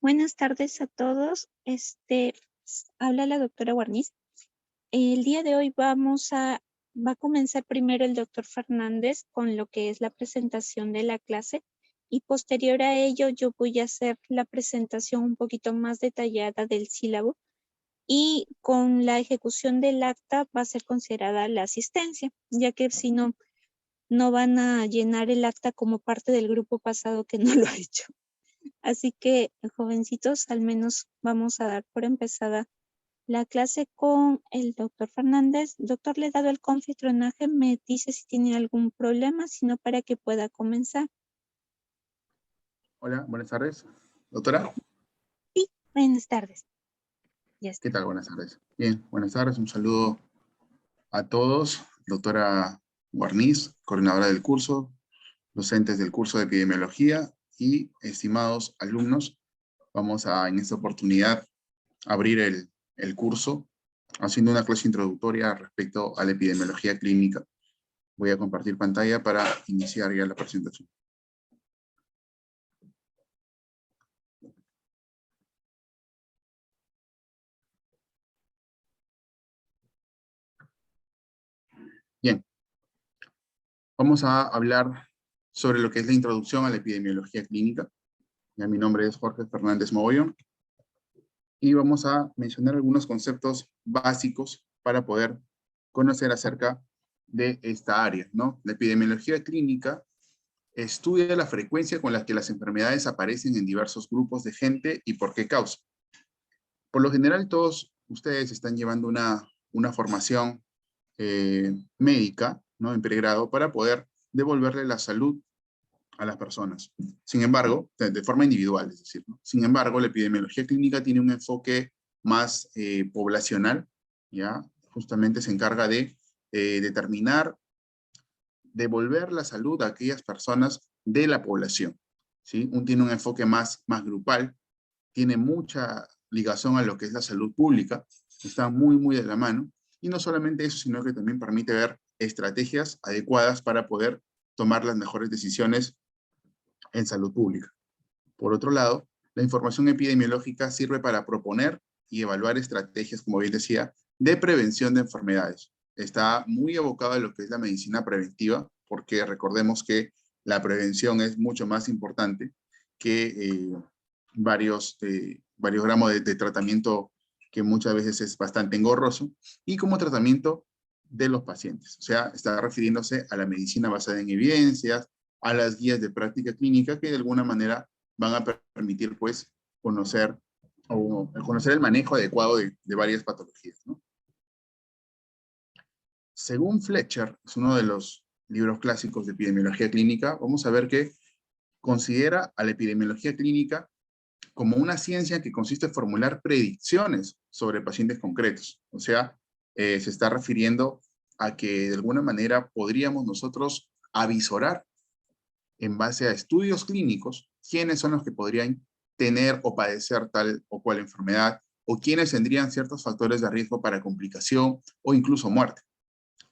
Buenas tardes a todos. Habla la doctora Guarniz. El día de hoy va a comenzar primero el doctor Fernández con lo que es la presentación de la clase y posterior a ello yo voy a hacer la presentación un poquito más detallada del sílabo y con la ejecución del acta va a ser considerada la asistencia, ya que si no, no van a llenar el acta como parte del grupo pasado que no lo ha hecho. Así que, jovencitos, al menos vamos a dar por empezada la clase con el doctor Fernández. Doctor, le he dado el confitronaje, me dice si tiene algún problema, sino para que pueda comenzar. Hola, buenas tardes. ¿Doctora? Sí, buenas tardes. Ya está. ¿Qué tal? Buenas tardes. Bien, buenas tardes. Un saludo a todos. Doctora Guarniz, coordinadora del curso, docentes del curso de epidemiología y estimados alumnos. Vamos a, en esta oportunidad, abrir el curso haciendo una clase introductoria respecto a la epidemiología clínica. Voy a compartir pantalla para iniciar ya la presentación. Bien, vamos a hablar sobre lo que es la introducción a la epidemiología clínica. Ya, mi nombre es Jorge Fernández Mogollón y vamos a mencionar algunos conceptos básicos para poder conocer acerca de esta área, ¿no? La epidemiología clínica estudia la frecuencia con la que las enfermedades aparecen en diversos grupos de gente y por qué causa. Por lo general, todos ustedes están llevando una formación médica, ¿no? En pregrado, para poder devolverle la salud a las personas. Sin embargo, de forma individual, es decir, ¿no? Sin embargo, la epidemiología clínica tiene un enfoque más poblacional, ¿ya? Justamente se encarga de determinar, devolver la salud a aquellas personas de la población, ¿sí? Tiene un enfoque más grupal, tiene mucha ligación a lo que es la salud pública, está muy de la mano, y no solamente eso, sino que también permite ver estrategias adecuadas para poder tomar las mejores decisiones en salud pública. Por otro lado, la información epidemiológica sirve para proponer y evaluar estrategias, como bien decía, de prevención de enfermedades. Está muy abocado a lo que es la medicina preventiva, porque recordemos que la prevención es mucho más importante que varios gramos de tratamiento que muchas veces es bastante engorroso, y como tratamiento de los pacientes. O sea, está refiriéndose a la medicina basada en evidencias, a las guías de práctica clínica que de alguna manera van a permitir, pues, conocer el manejo adecuado de varias patologías, ¿no? Según Fletcher, es uno de los libros clásicos de epidemiología clínica, vamos a ver que considera a la epidemiología clínica como una ciencia que consiste en formular predicciones sobre pacientes concretos. O sea, se está refiriendo a que de alguna manera podríamos nosotros avisorar en base a estudios clínicos quiénes son los que podrían tener o padecer tal o cual enfermedad, o quiénes tendrían ciertos factores de riesgo para complicación o incluso muerte.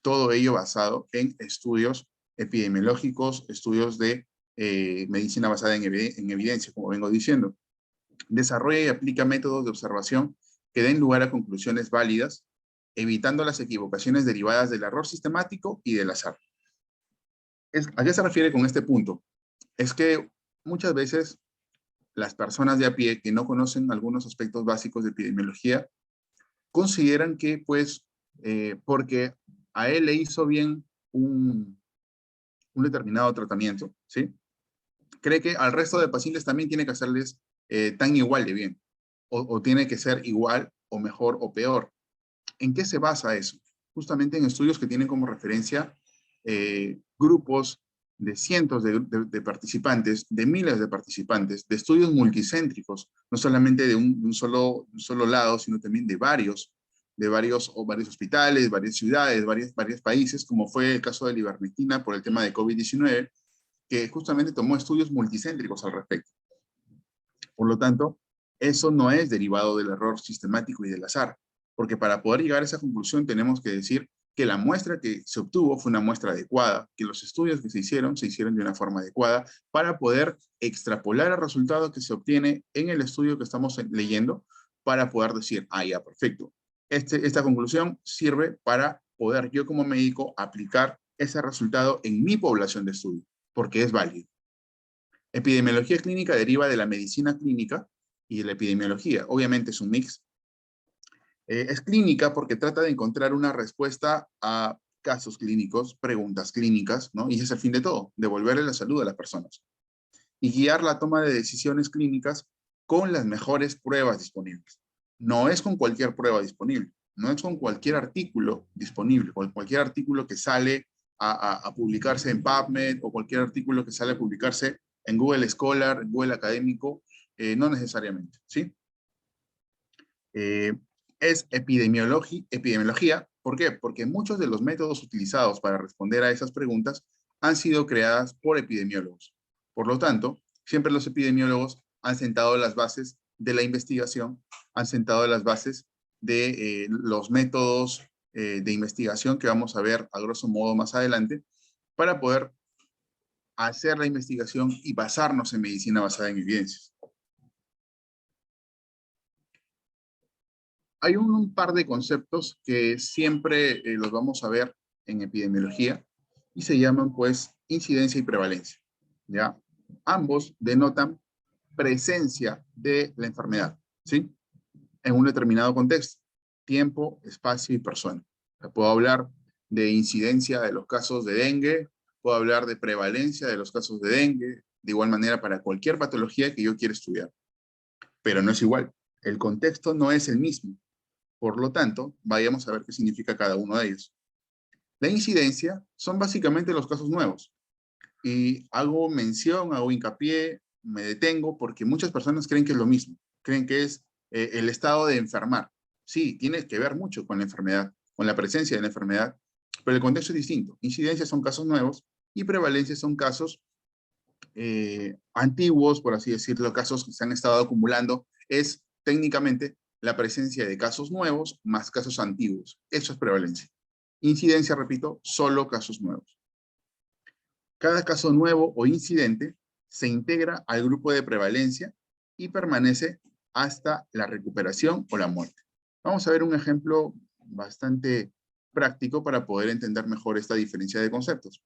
Todo ello basado en estudios epidemiológicos, estudios de medicina basada en evidencia, como vengo diciendo. Desarrolla y aplica métodos de observación que den lugar a conclusiones válidas, evitando las equivocaciones derivadas del error sistemático y del azar. ¿A qué se refiere con este punto? Es que muchas veces las personas de a pie que no conocen algunos aspectos básicos de epidemiología consideran que, pues, porque a él le hizo bien un determinado tratamiento, ¿sí? Cree que al resto de pacientes también tiene que hacerles tan igual de bien, o tiene que ser igual o mejor o peor. ¿En qué se basa eso? Justamente en estudios que tienen como referencia grupos de cientos de participantes, de miles de participantes, de estudios multicéntricos, no solamente de un solo lado, sino también de varios hospitales, varias ciudades, varios países, como fue el caso de la ivermectina por el tema de COVID-19, que justamente tomó estudios multicéntricos al respecto. Por lo tanto, eso no es derivado del error sistemático y del azar, porque para poder llegar a esa conclusión tenemos que decir que la muestra que se obtuvo fue una muestra adecuada, que los estudios que se hicieron de una forma adecuada para poder extrapolar el resultado que se obtiene en el estudio que estamos leyendo para poder decir, ah, ya, perfecto. Esta conclusión sirve para poder yo como médico aplicar ese resultado en mi población de estudio, porque es válido. Epidemiología clínica deriva de la medicina clínica y de la epidemiología. Obviamente es un mix. Es clínica porque trata de encontrar una respuesta a casos clínicos, preguntas clínicas, ¿no? Y ese es el fin de todo, devolverle la salud a las personas. Y guiar la toma de decisiones clínicas con las mejores pruebas disponibles. No es con cualquier prueba disponible, no es con cualquier artículo disponible, con cualquier artículo que sale a publicarse en PubMed o cualquier artículo que sale a publicarse en Google Scholar, en Google Académico, no necesariamente, ¿sí? Es epidemiología. ¿Por qué? Porque muchos de los métodos utilizados para responder a esas preguntas han sido creadas por epidemiólogos. Por lo tanto, siempre los epidemiólogos han sentado las bases de la investigación, han sentado las bases de los métodos de investigación que vamos a ver a grosso modo más adelante para poder hacer la investigación y basarnos en medicina basada en evidencias. Hay un par de conceptos que siempre los vamos a ver en epidemiología y se llaman pues incidencia y prevalencia, ¿ya? Ambos denotan presencia de la enfermedad, ¿sí? En un determinado contexto, tiempo, espacio y persona. Puedo hablar de incidencia de los casos de dengue, puedo hablar de prevalencia de los casos de dengue, de igual manera para cualquier patología que yo quiera estudiar. Pero no es igual, el contexto no es el mismo. Por lo tanto, vayamos a ver qué significa cada uno de ellos. La incidencia son básicamente los casos nuevos. Y hago mención, hago hincapié, me detengo, porque muchas personas creen que es lo mismo. Creen que es el estado de enfermar. Sí, tiene que ver mucho con la enfermedad, con la presencia de la enfermedad, pero el contexto es distinto. Incidencias son casos nuevos y prevalencias son casos antiguos, por así decirlo, casos que se han estado acumulando. Es técnicamente la presencia de casos nuevos más casos antiguos. Eso es prevalencia. Incidencia, repito, solo casos nuevos. Cada caso nuevo o incidente se integra al grupo de prevalencia y permanece hasta la recuperación o la muerte. Vamos a ver un ejemplo bastante práctico para poder entender mejor esta diferencia de conceptos.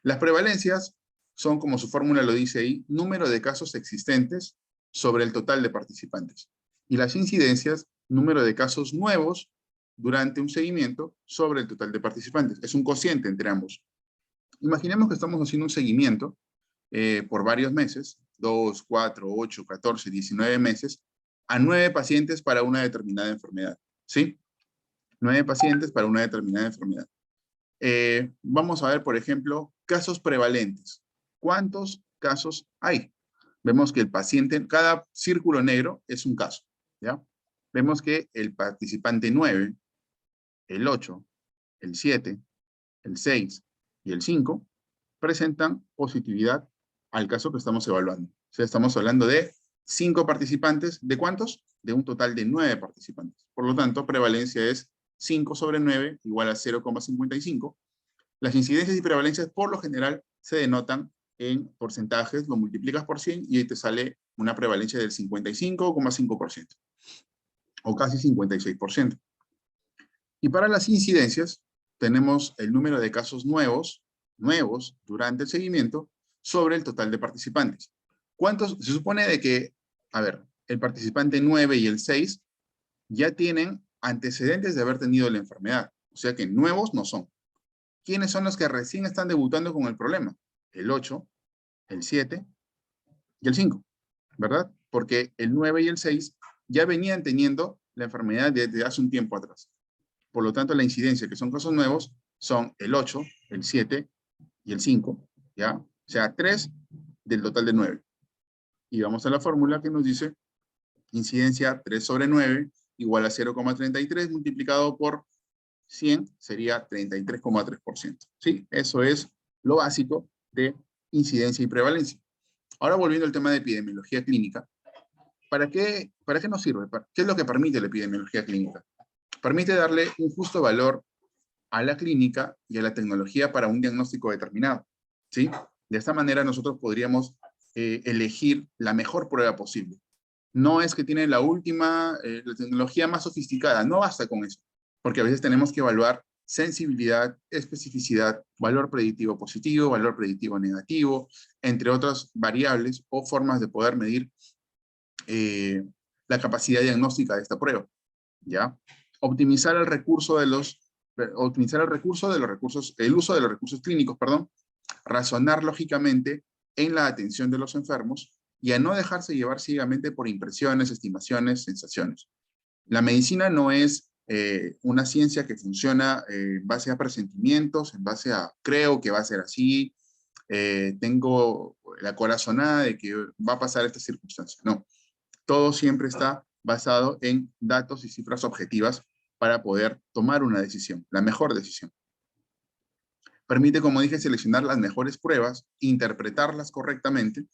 Las prevalencias son, como su fórmula lo dice ahí, número de casos existentes sobre el total de participantes. Y las incidencias, número de casos nuevos durante un seguimiento sobre el total de participantes. Es un cociente entre ambos. Imaginemos que estamos haciendo un seguimiento por varios meses, 2, 4, 8, 14, 19 meses, a 9 pacientes para una determinada enfermedad, ¿sí? 9 pacientes para una determinada enfermedad. Vamos a ver, por ejemplo, casos prevalentes. ¿Cuántos casos hay? Vemos que el paciente, cada círculo negro es un caso, ¿ya? Vemos que el participante 9, el 8, el 7, el 6 y el 5 presentan positividad al caso que estamos evaluando. O sea, estamos hablando de 5 participantes. ¿De cuántos? De un total de 9 participantes. Por lo tanto, prevalencia es 5 sobre 9 igual a 0,55. Las incidencias y prevalencias por lo general se denotan en porcentajes, lo multiplicas por 100 y ahí te sale una prevalencia del 55,5% o casi 56%. Y para las incidencias tenemos el número de casos nuevos durante el seguimiento sobre el total de participantes. ¿Cuántos? Se supone de que, a ver, el participante 9 y el 6 ya tienen antecedentes de haber tenido la enfermedad. O sea que nuevos no son. ¿Quiénes son los que recién están debutando con el problema? El 8, el 7 y el 5, ¿verdad? Porque el 9 y el 6 ya venían teniendo la enfermedad desde hace un tiempo atrás. Por lo tanto, la incidencia, que son casos nuevos, son el 8, el 7 y el 5, ¿ya? O sea, 3 del total de 9. Y vamos a la fórmula que nos dice incidencia 3 sobre 9 igual a 0,33 multiplicado por 100 sería 33,3%. ¿Sí? Eso es lo básico de incidencia y prevalencia. Ahora volviendo al tema de epidemiología clínica, ¿para qué nos sirve? ¿Qué es lo que permite la epidemiología clínica? Permite darle un justo valor a la clínica y a la tecnología para un diagnóstico determinado, ¿sí? De esta manera nosotros podríamos elegir la mejor prueba posible. No es que tiene la última, la tecnología más sofisticada, no basta con eso, porque a veces tenemos que evaluar sensibilidad, especificidad, valor predictivo positivo, valor predictivo negativo, entre otras variables o formas de poder medir la capacidad diagnóstica de esta prueba, ¿ya? Optimizar el recurso de los, optimizar el uso de los recursos clínicos, perdón, razonar lógicamente en la atención de los enfermos y a no dejarse llevar ciegamente por impresiones, estimaciones, sensaciones. La medicina no es una ciencia que funciona en base a presentimientos, en base a creo que va a ser así, tengo la corazonada de que va a pasar esta circunstancia. No, todo siempre está basado en datos y cifras objetivas para poder tomar una decisión, la mejor decisión. Permite, como dije, seleccionar las mejores pruebas, interpretarlas correctamente,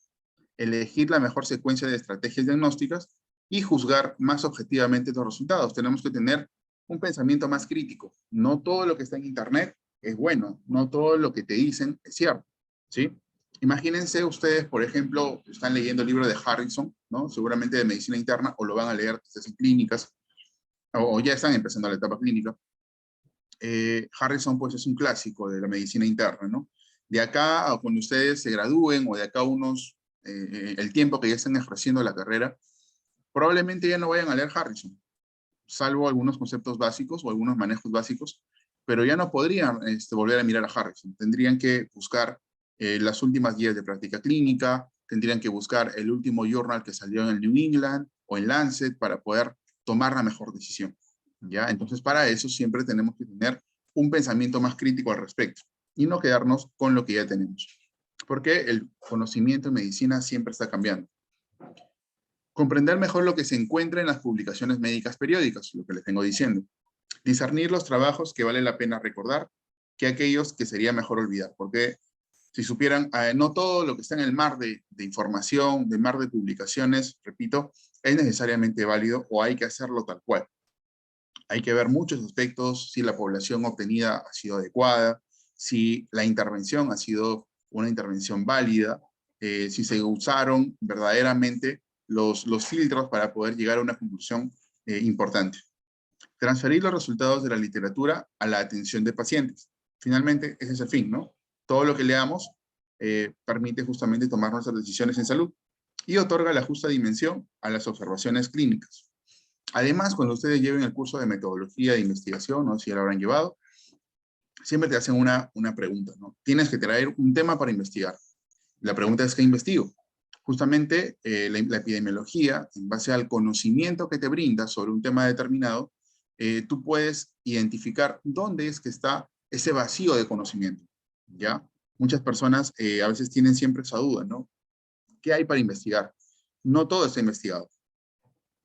elegir la mejor secuencia de estrategias diagnósticas y juzgar más objetivamente los resultados. Tenemos que tener un pensamiento más crítico. No todo lo que está en Internet es bueno, no todo lo que te dicen es cierto, ¿sí? Imagínense ustedes, por ejemplo, están leyendo el libro de Harrison, ¿no? Seguramente de medicina interna, o lo van a leer desde en clínicas, o ya están empezando la etapa clínica. Harrison, pues, es un clásico de la medicina interna, ¿no? De acá a cuando ustedes se gradúen, o de acá a unos, el tiempo que ya estén ejerciendo la carrera, probablemente ya no vayan a leer Harrison, salvo algunos conceptos básicos o algunos manejos básicos, pero ya no podrían volver a mirar a Harrison. Tendrían que buscar las últimas guías de práctica clínica, tendrían que buscar el último journal que salió en el New England o en Lancet para poder tomar la mejor decisión, ¿ya? Entonces, para eso siempre tenemos que tener un pensamiento más crítico al respecto y no quedarnos con lo que ya tenemos, porque el conocimiento en medicina siempre está cambiando. Comprender mejor lo que se encuentra en las publicaciones médicas periódicas, lo que les vengo diciendo. Discernir los trabajos que vale la pena recordar que aquellos que sería mejor olvidar, porque si supieran, no todo lo que está en el mar de información, de mar de publicaciones, repito, es necesariamente válido o hay que hacerlo tal cual. Hay que ver muchos aspectos, si la población obtenida ha sido adecuada, si la intervención ha sido una intervención válida, si se usaron verdaderamente los filtros para poder llegar a una conclusión importante. Transferir los resultados de la literatura a la atención de pacientes. Finalmente, ese es el fin, ¿no? Todo lo que leamos permite justamente tomar nuestras decisiones en salud y otorga la justa dimensión a las observaciones clínicas. Además, cuando ustedes lleven el curso de metodología de investigación, no sé si ya lo habrán llevado, siempre te hacen una pregunta, ¿no? Tienes que traer un tema para investigar. La pregunta es, ¿qué investigo? Justamente la epidemiología, en base al conocimiento que te brinda sobre un tema determinado, tú puedes identificar dónde es que está ese vacío de conocimiento, ¿ya? Muchas personas a veces tienen siempre esa duda, ¿no? ¿Qué hay para investigar? No todo está investigado.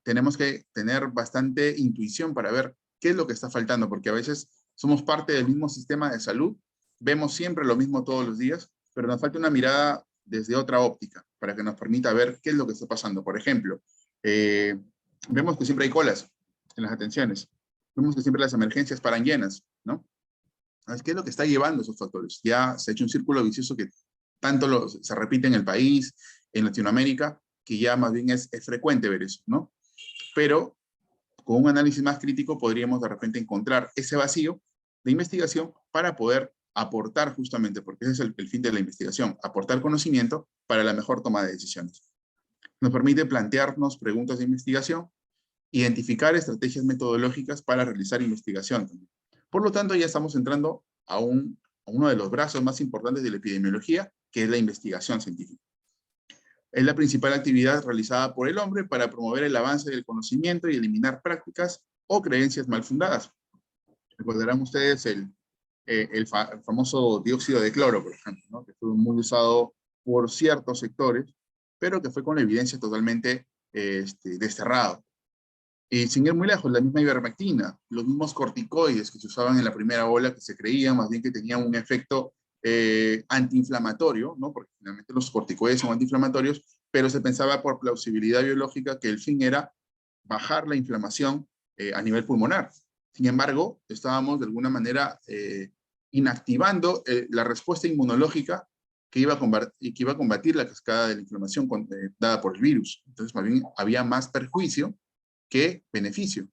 Tenemos que tener bastante intuición para ver qué es lo que está faltando, porque a veces somos parte del mismo sistema de salud, vemos siempre lo mismo todos los días, pero nos falta una mirada desde otra óptica, para que nos permita ver qué es lo que está pasando. Por ejemplo, vemos que siempre hay colas en las atenciones, vemos que siempre las emergencias paran llenas, ¿no? ¿Qué es lo que está llevando esos factores? Ya se ha hecho un círculo vicioso que tanto se repite en el país, en Latinoamérica, que ya más bien es frecuente ver eso, ¿no? Pero con un análisis más crítico podríamos de repente encontrar ese vacío de investigación para poder aportar justamente, porque ese es el fin de la investigación, aportar conocimiento para la mejor toma de decisiones. Nos permite plantearnos preguntas de investigación, identificar estrategias metodológicas para realizar investigación también. Por lo tanto, ya estamos entrando a uno de los brazos más importantes de la epidemiología, que es la investigación científica. Es la principal actividad realizada por el hombre para promover el avance del conocimiento y eliminar prácticas o creencias mal fundadas. Recordarán ustedes el famoso dióxido de cloro, por ejemplo, ¿no? Que fue muy usado por ciertos sectores, pero que fue con la evidencia totalmente desterrado. Y sin ir muy lejos, la misma ivermectina, los mismos corticoides que se usaban en la primera ola, que se creían más bien que tenían un efecto antiinflamatorio, ¿no? Porque finalmente los corticoides son antiinflamatorios, pero se pensaba por plausibilidad biológica que el fin era bajar la inflamación a nivel pulmonar. Sin embargo, estábamos de alguna manera inactivando la respuesta inmunológica que iba a combatir la cascada de la inflamación dada por el virus. Entonces, más bien, había más perjuicio que beneficio.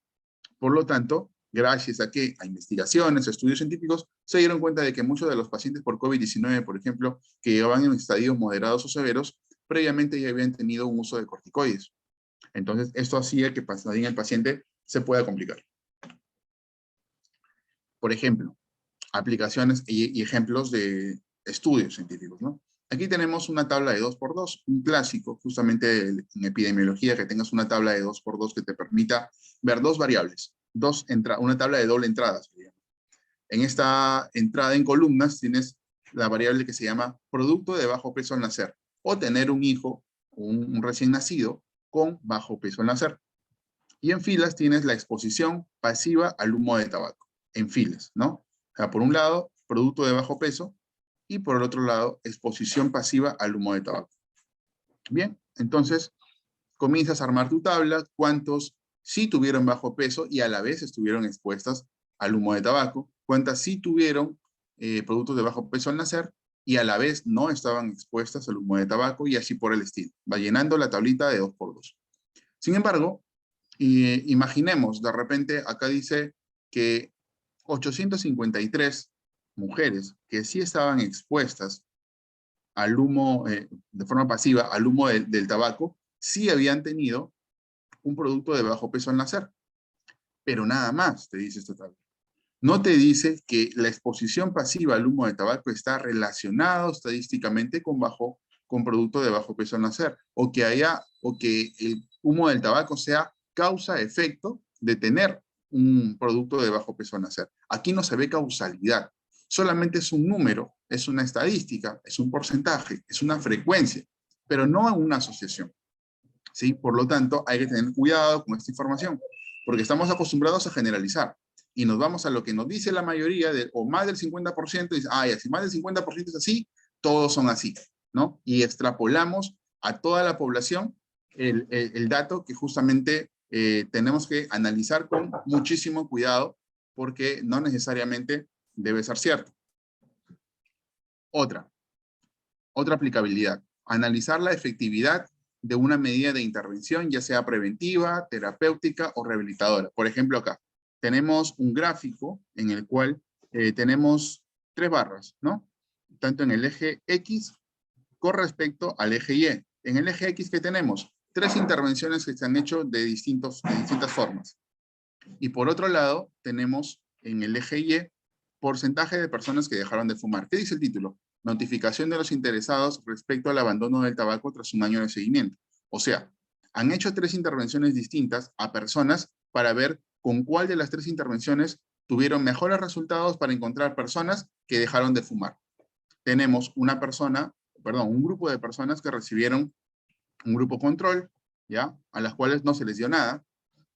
Por lo tanto, gracias a investigaciones, a estudios científicos, se dieron cuenta de que muchos de los pacientes por COVID-19, por ejemplo, que llevaban en estadios moderados o severos, previamente ya habían tenido un uso de corticoides. Entonces, esto hacía que también el paciente se pueda complicar. Por ejemplo, aplicaciones y ejemplos de estudios científicos, ¿no? Aquí tenemos una tabla de 2×2, un clásico, justamente en epidemiología, que tengas una tabla de 2×2 que te permita ver dos variables, una tabla de doble entrada. En esta entrada en columnas tienes la variable que se llama producto de bajo peso al nacer, o tener un hijo, un recién nacido, con bajo peso al nacer. Y en filas tienes la exposición pasiva al humo de tabaco, en filas, ¿no? O sea, por un lado, producto de bajo peso, y por el otro lado, exposición pasiva al humo de tabaco. Bien, entonces comienzas a armar tu tabla, cuántos sí tuvieron bajo peso y a la vez estuvieron expuestas al humo de tabaco, cuántas sí tuvieron productos de bajo peso al nacer y a la vez no estaban expuestas al humo de tabaco y así por el estilo. Va llenando la tablita de 2×2. Sin embargo, imaginemos, de repente acá dice que 853 mujeres que sí estaban expuestas al humo, de forma pasiva, al humo del tabaco, sí habían tenido un producto de bajo peso al nacer. Pero nada más, te dice esta tabla. No te dice que la exposición pasiva al humo de tabaco está relacionado estadísticamente con producto de bajo peso al nacer, o que el humo del tabaco sea causa-efecto de tener un producto de bajo peso al nacer. Aquí no se ve causalidad, solamente es un número, es una estadística, es un porcentaje, es una frecuencia, pero no una asociación. ¿Sí? Por lo tanto, hay que tener cuidado con esta información, porque estamos acostumbrados a generalizar y nos vamos a lo que nos dice la mayoría, o más del 50%, y dice, ya, si más del 50% es así, todos son así, ¿no? Y extrapolamos a toda la población el dato que justamente tenemos que analizar con muchísimo cuidado, porque no necesariamente debe ser cierto. Otra aplicabilidad, analizar la efectividad de una medida de intervención, ya sea preventiva, terapéutica o rehabilitadora. Por ejemplo, acá tenemos un gráfico en el cual tenemos 3 barras, ¿no? Tanto en el eje X con respecto al eje Y. En el eje X, ¿qué tenemos? 3 intervenciones que se han hecho de distintas formas. Y por otro lado, tenemos en el eje Y porcentaje de personas que dejaron de fumar. ¿Qué dice el título? Notificación de los interesados respecto al abandono del tabaco tras un año de seguimiento. O sea, han hecho 3 intervenciones distintas a personas para ver con cuál de las 3 intervenciones tuvieron mejores resultados para encontrar personas que dejaron de fumar. Tenemos un grupo de personas que recibieron un grupo control, ¿ya? A las cuales no se les dio nada.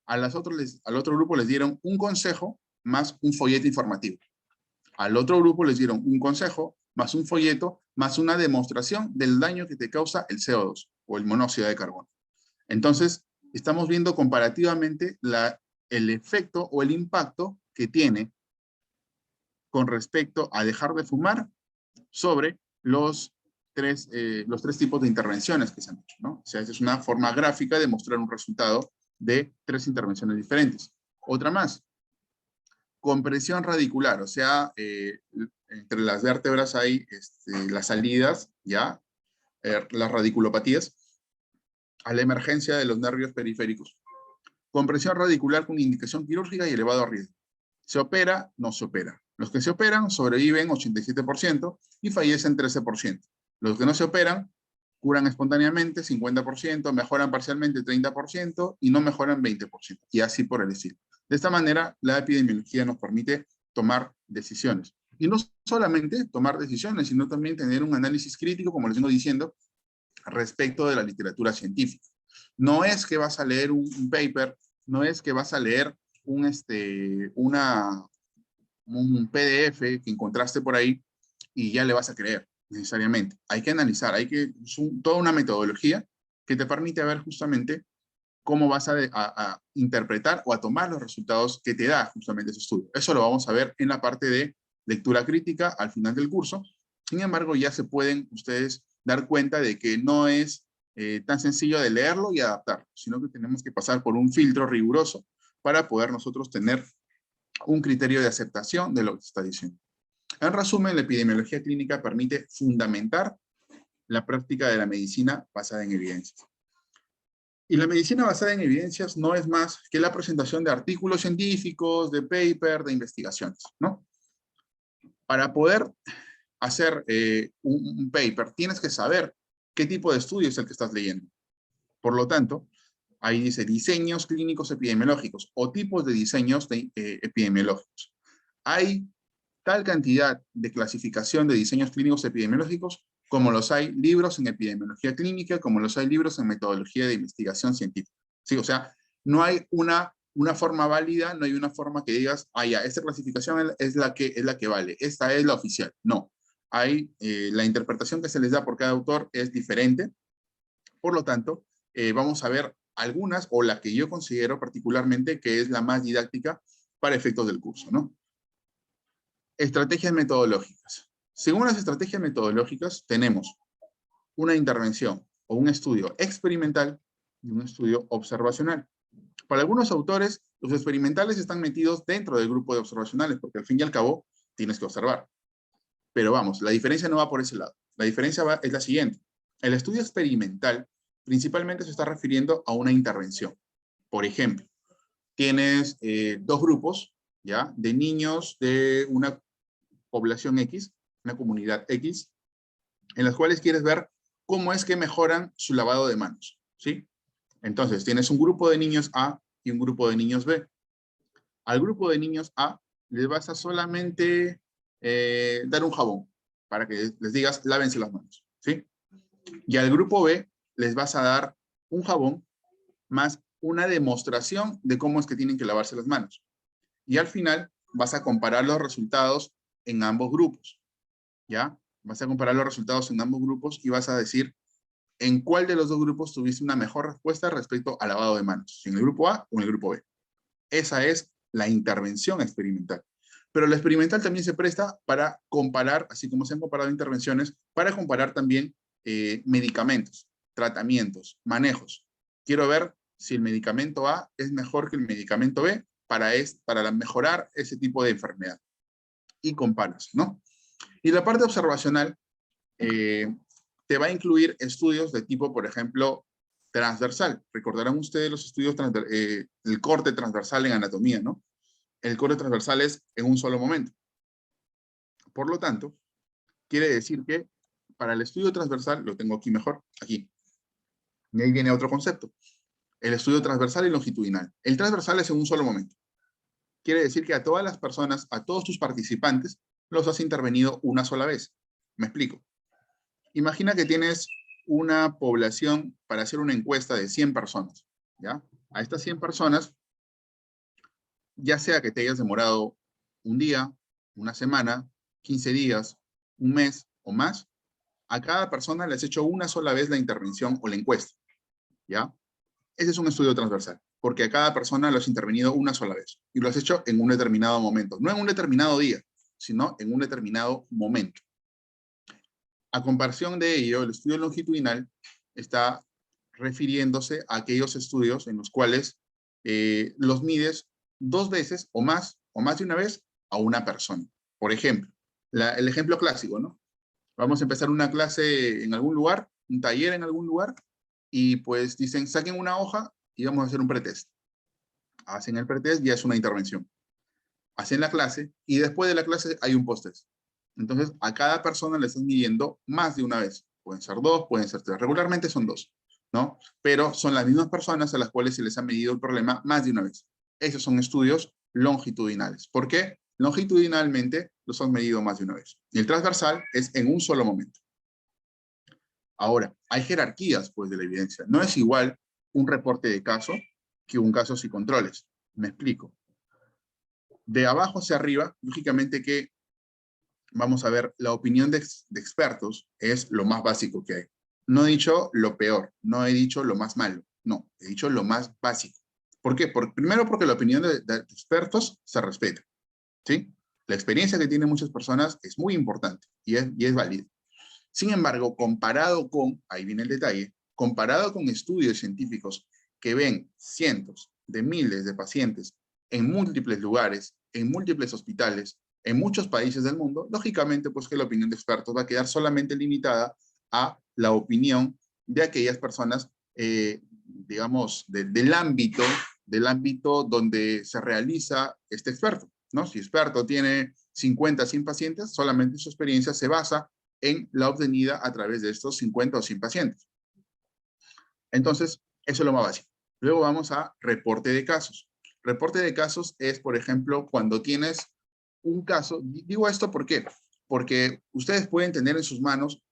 Al otro grupo les dieron un consejo más un folleto informativo. Al otro grupo les dieron un consejo más un folleto más una demostración del daño que te causa el CO2 o el monóxido de carbono. Entonces, estamos viendo comparativamente el efecto o el impacto que tiene con respecto a dejar de fumar sobre los tres tipos de intervenciones que se han hecho, ¿no? O sea, esa es una forma gráfica de mostrar un resultado de 3 intervenciones diferentes. Otra más, compresión radicular, o sea, entre las vértebras hay las salidas, ¿ya? Las radiculopatías, a la emergencia de los nervios periféricos. Compresión radicular con indicación quirúrgica y elevado riesgo. ¿Se opera? No se opera. Los que se operan sobreviven 87% y fallecen 13%. Los que no se operan curan espontáneamente 50%, mejoran parcialmente 30% y no mejoran 20%. Y así por el estilo. De esta manera, la epidemiología nos permite tomar decisiones. Y no solamente tomar decisiones, sino también tener un análisis crítico, como les vengo diciendo, respecto de la literatura científica. No es que vas a leer un paper, no es que vas a leer un PDF que encontraste por ahí y ya le vas a creer, necesariamente. Hay que analizar, toda una metodología que te permite ver justamente cómo vas a interpretar o a tomar los resultados que te da justamente ese estudio. Eso lo vamos a ver en la parte de lectura crítica al final del curso. Sin embargo, ya se pueden ustedes dar cuenta de que no es tan sencillo de leerlo y adaptarlo, sino que tenemos que pasar por un filtro riguroso para poder nosotros tener un criterio de aceptación de lo que se está diciendo. En resumen, la epidemiología clínica permite fundamentar la práctica de la medicina basada en evidencias. Y la medicina basada en evidencias no es más que la presentación de artículos científicos, de paper, de investigaciones, ¿no? Para poder hacer un paper, tienes que saber qué tipo de estudio es el que estás leyendo. Por lo tanto, ahí dice diseños clínicos epidemiológicos o tipos de diseños epidemiológicos. Hay tal cantidad de clasificación de diseños clínicos epidemiológicos como los hay libros en epidemiología clínica, como los hay libros en metodología de investigación científica. ¿Sí? O sea, no hay una forma válida, no hay una forma que digas, ah, ya, esta clasificación es la que vale, esta es la oficial. No, hay, la interpretación que se les da por cada autor es diferente. Por lo tanto, vamos a ver algunas, o la que yo considero particularmente que es la más didáctica para efectos del curso, ¿no? Estrategias metodológicas. Según las estrategias metodológicas, tenemos una intervención o un estudio experimental y un estudio observacional. Para algunos autores, los experimentales están metidos dentro del grupo de observacionales, porque al fin y al cabo tienes que observar. Pero vamos, la diferencia no va por ese lado. La diferencia es la siguiente. El estudio experimental principalmente se está refiriendo a una intervención. Por ejemplo, tienes dos grupos, ¿ya? De niños de una población X, una comunidad X, en las cuales quieres ver cómo es que mejoran su lavado de manos, ¿sí? Entonces, tienes un grupo de niños A y un grupo de niños B. Al grupo de niños A les vas a solamente dar un jabón para que les digas, lávense las manos, ¿sí? Y al grupo B les vas a dar un jabón más una demostración de cómo es que tienen que lavarse las manos. Y al final vas a comparar los resultados en ambos grupos, ¿ya? Vas a comparar los resultados en ambos grupos y vas a decir en cuál de los dos grupos tuviste una mejor respuesta respecto al lavado de manos, si en el grupo A o en el grupo B. Esa es la intervención experimental. Pero la experimental también se presta para comparar, así como se han comparado intervenciones, para comparar también medicamentos, tratamientos, manejos. Quiero ver si el medicamento A es mejor que el medicamento B para mejorar ese tipo de enfermedad. Y comparas, ¿no? Y la parte observacional te va a incluir estudios de tipo, por ejemplo, transversal. Recordarán ustedes los estudios, el corte transversal en anatomía, ¿no? El corte transversal es en un solo momento. Por lo tanto, quiere decir que para el estudio transversal, lo tengo aquí mejor, aquí. Y ahí viene otro concepto. El estudio transversal y longitudinal. El transversal es en un solo momento. Quiere decir que a todas las personas, a todos tus participantes, los has intervenido una sola vez. Me explico. Imagina que tienes una población para hacer una encuesta de 100 personas, ¿ya? A estas 100 personas, ya sea que te hayas demorado un día, una semana, 15 días, un mes o más, a cada persona le has hecho una sola vez la intervención o la encuesta, ¿ya? Ese es un estudio transversal, porque a cada persona lo has intervenido una sola vez y lo has hecho en un determinado momento, no en un determinado día, sino en un determinado momento. A comparación de ello, el estudio longitudinal está refiriéndose a aquellos estudios en los cuales los mides 2 veces o más de una vez a una persona. Por ejemplo, el ejemplo clásico, ¿no? Vamos a empezar una clase en algún lugar, un taller en algún lugar, y pues dicen, saquen una hoja y vamos a hacer un pretest. Hacen el pretest y es una intervención. Hacen la clase y después de la clase hay un post-test. Entonces, a cada persona le estás midiendo más de una vez. Pueden ser 2, pueden ser 3. Regularmente son 2, ¿no? Pero son las mismas personas a las cuales se les ha medido el problema más de una vez. Esos son estudios longitudinales. ¿Por qué? Longitudinalmente los han medido más de una vez. Y el transversal es en un solo momento. Ahora, hay jerarquías, pues, de la evidencia. No es igual un reporte de caso que un caso sin controles. Me explico. De abajo hacia arriba, lógicamente que vamos a ver, la opinión de expertos es lo más básico que hay. No he dicho lo peor, no he dicho lo más malo. No, he dicho lo más básico. ¿Por qué? Primero porque la opinión de expertos se respeta, ¿sí? La experiencia que tienen muchas personas es muy importante y es válida. Sin embargo, comparado con, ahí viene el detalle, comparado con estudios científicos que ven cientos de miles de pacientes en múltiples lugares, en múltiples hospitales, en muchos países del mundo, lógicamente, pues que la opinión de expertos va a quedar solamente limitada a la opinión de aquellas personas, digamos, del ámbito donde se realiza este experto, ¿no? Si experto tiene 50, 100 pacientes, solamente su experiencia se basa en la obtenida a través de estos 50 o 100 pacientes. Entonces, eso es lo más básico. Luego vamos a reporte de casos. Reporte de casos es, por ejemplo, cuando tienes un caso. Digo esto ¿por qué? Porque ustedes pueden tener en sus manos,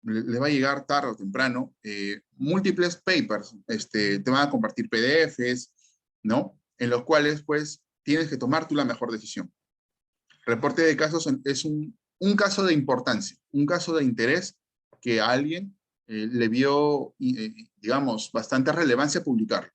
les va a llegar tarde o temprano, múltiples papers, te van a compartir PDFs, ¿no? En los cuales, pues, tienes que tomar tú la mejor decisión. Reporte de casos es un caso de importancia, un caso de interés que a alguien le vio, digamos, bastante relevancia publicar.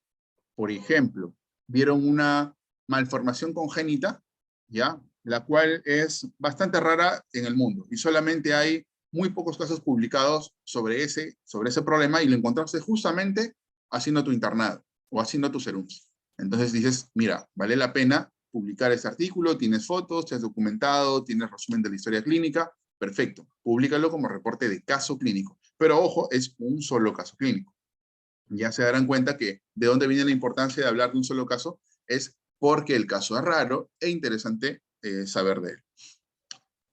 Por ejemplo, vieron una malformación congénita, ¿ya? La cual es bastante rara en el mundo y solamente hay muy pocos casos publicados sobre ese problema y lo encontraste justamente haciendo tu internado o haciendo tu serums. Entonces dices, mira, vale la pena publicar este artículo, tienes fotos, te has documentado, tienes resumen de la historia clínica, perfecto, públicalo como reporte de caso clínico. Pero ojo, es un solo caso clínico. Ya se darán cuenta que de dónde viene la importancia de hablar de un solo caso, es porque el caso es raro e interesante saber de él.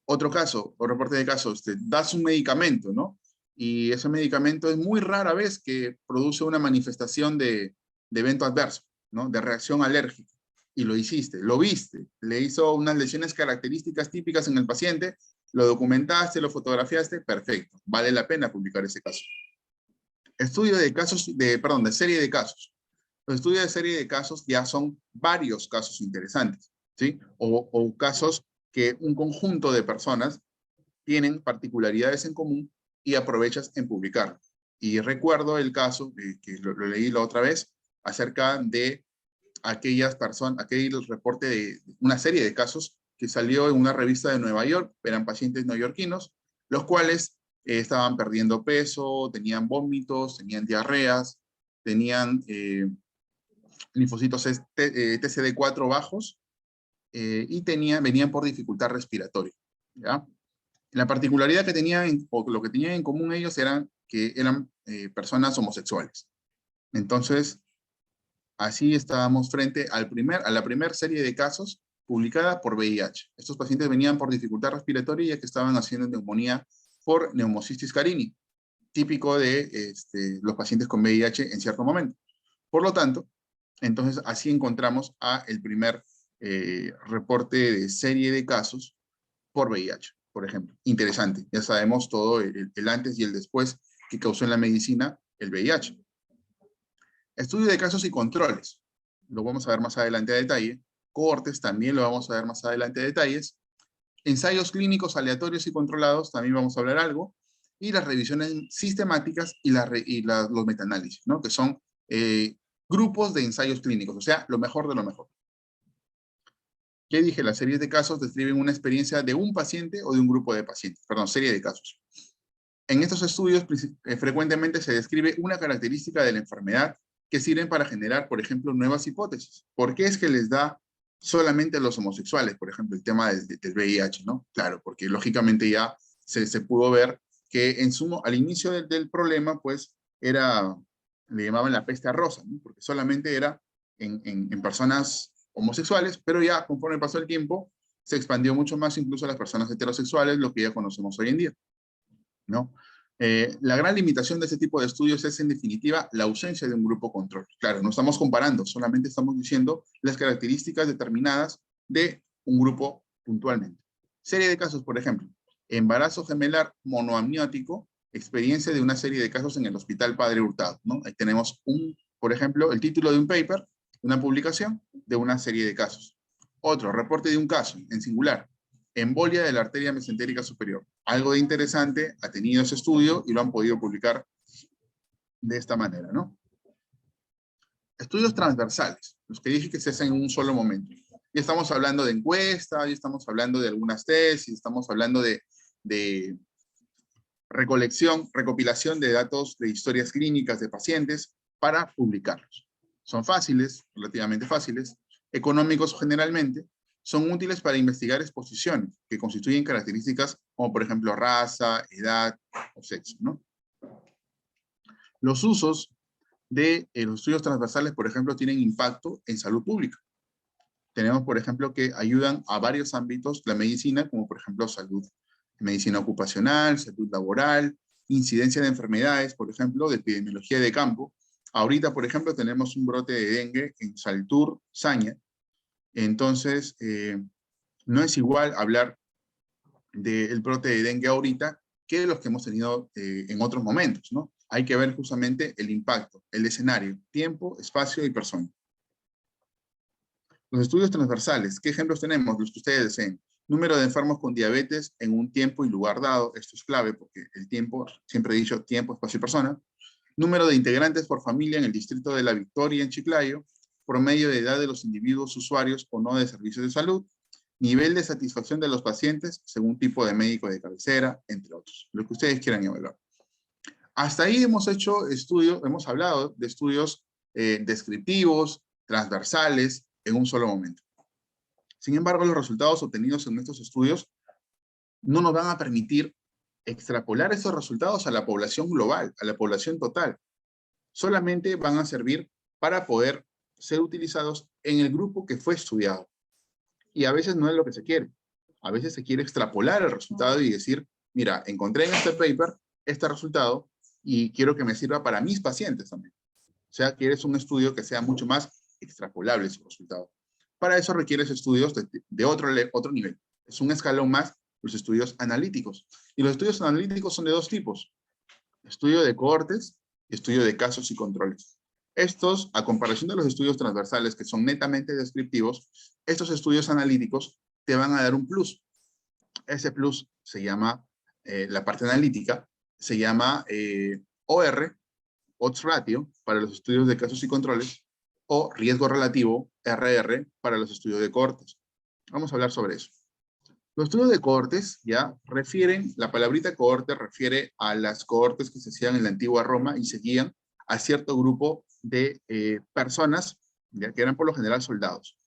Otro caso, o reporte de caso, das un medicamento, ¿no? Y ese medicamento es muy rara vez que produce una manifestación de evento adverso, ¿no? De reacción alérgica. Y lo hiciste, lo viste, le hizo unas lesiones características típicas en el paciente, lo documentaste, lo fotografiaste, perfecto. Vale la pena publicar ese caso. Estudio de casos, de serie de casos. Los estudios de serie de casos ya son varios casos interesantes, ¿sí? O casos que un conjunto de personas tienen particularidades en común y aprovechas en publicar. Y recuerdo el caso, que lo leí la otra vez, acerca de aquellas personas, aquel reporte de una serie de casos que salió en una revista de Nueva York, eran pacientes neoyorquinos, los cuales estaban perdiendo peso, tenían vómitos, tenían diarreas, tenían linfocitos TCD4 bajos y venían por dificultad respiratoria, ¿ya? La particularidad que tenían, o lo que tenían en común ellos, eran que eran personas homosexuales. Entonces, así estábamos frente a la primera serie de casos publicada por VIH. Estos pacientes venían por dificultad respiratoria ya que estaban haciendo neumonía por Pneumocystis carini, típico de los pacientes con VIH en cierto momento. Por lo tanto, entonces así encontramos el primer reporte de serie de casos por VIH, por ejemplo. Interesante, ya sabemos todo el antes y el después que causó en la medicina el VIH. Estudio de casos y controles, lo vamos a ver más adelante a detalle. Cohortes también lo vamos a ver más adelante a detalles. Ensayos clínicos aleatorios y controlados, también vamos a hablar algo. Y las revisiones sistemáticas y los metaanálisis, ¿no? Que son grupos de ensayos clínicos, o sea, lo mejor de lo mejor. ¿Qué dije? Las series de casos describen una experiencia de un paciente o de un grupo de pacientes, perdón, serie de casos. En estos estudios frecuentemente se describe una característica de la enfermedad que sirven para generar, por ejemplo, nuevas hipótesis. ¿Por qué es que les da solamente a los homosexuales, por ejemplo, el tema del VIH, ¿no? Claro, porque lógicamente ya se pudo ver que al inicio del problema, pues, le llamaban la peste rosa, ¿no? Porque solamente era en personas homosexuales, pero ya conforme pasó el tiempo, se expandió mucho más incluso a las personas heterosexuales, lo que ya conocemos hoy en día, ¿no? La gran limitación de ese tipo de estudios es, en definitiva, la ausencia de un grupo control. Claro, no estamos comparando, solamente estamos diciendo las características determinadas de un grupo puntualmente. Serie de casos, por ejemplo, embarazo gemelar monoamniótico, experiencia de una serie de casos en el Hospital Padre Hurtado, ¿no? Ahí tenemos, por ejemplo, el título de un paper, una publicación de una serie de casos. Otro, reporte de un caso, en singular, embolia de la arteria mesentérica superior. Algo de interesante, ha tenido ese estudio y lo han podido publicar de esta manera, ¿no? Estudios transversales, los que dije que se hacen en un solo momento. Ya estamos hablando de encuestas, ya estamos hablando de algunas tesis, estamos hablando de recopilación de datos de historias clínicas de pacientes para publicarlos. Son fáciles, relativamente fáciles, económicos generalmente, son útiles para investigar exposiciones que constituyen características como por ejemplo raza, edad o sexo, ¿no? Los usos de los estudios transversales, por ejemplo, tienen impacto en salud pública. Tenemos, por ejemplo, que ayudan a varios ámbitos de la medicina, como por ejemplo salud, medicina ocupacional, salud laboral, incidencia de enfermedades, por ejemplo, de epidemiología de campo. Ahorita, por ejemplo, tenemos un brote de dengue en Saltur, Saña. Entonces, no es igual hablar del brote de dengue ahorita que los que hemos tenido en otros momentos, ¿no? Hay que ver justamente el impacto, el escenario, tiempo, espacio y persona. Los estudios transversales, ¿qué ejemplos tenemos? Los que ustedes deseen. Número de enfermos con diabetes en un tiempo y lugar dado. Esto es clave porque el tiempo, siempre he dicho tiempo, espacio y persona. Número de integrantes por familia en el distrito de La Victoria en Chiclayo. Promedio de edad de los individuos usuarios o no de servicios de salud. Nivel de satisfacción de los pacientes según tipo de médico de cabecera, entre otros. Lo que ustedes quieran evaluar. Hasta ahí hemos hecho estudios, hemos hablado de estudios descriptivos, transversales, en un solo momento. Sin embargo, los resultados obtenidos en estos estudios no nos van a permitir extrapolar esos resultados a la población global, a la población total. Solamente van a servir para poder ser utilizados en el grupo que fue estudiado. Y a veces no es lo que se quiere. A veces se quiere extrapolar el resultado y decir, mira, encontré en este paper este resultado y quiero que me sirva para mis pacientes también. O sea, quieres un estudio que sea mucho más extrapolable su resultado. Para eso requieres estudios de otro nivel. Es un escalón más los estudios analíticos. Y los estudios analíticos son de dos tipos. Estudio de cohortes y estudio de casos y controles. Estos, a comparación de los estudios transversales que son netamente descriptivos, estos estudios analíticos te van a dar un plus. Ese plus se llama, la parte analítica, se llama OR, odds ratio, para los estudios de casos y controles, o riesgo relativo, RR, para los estudios de cohortes. Vamos a hablar sobre eso. Los estudios de cohortes ya refieren, la palabrita cohorte refiere a las cohortes que se hacían en la antigua Roma y seguían a cierto grupo de personas, ya que eran por lo general soldados.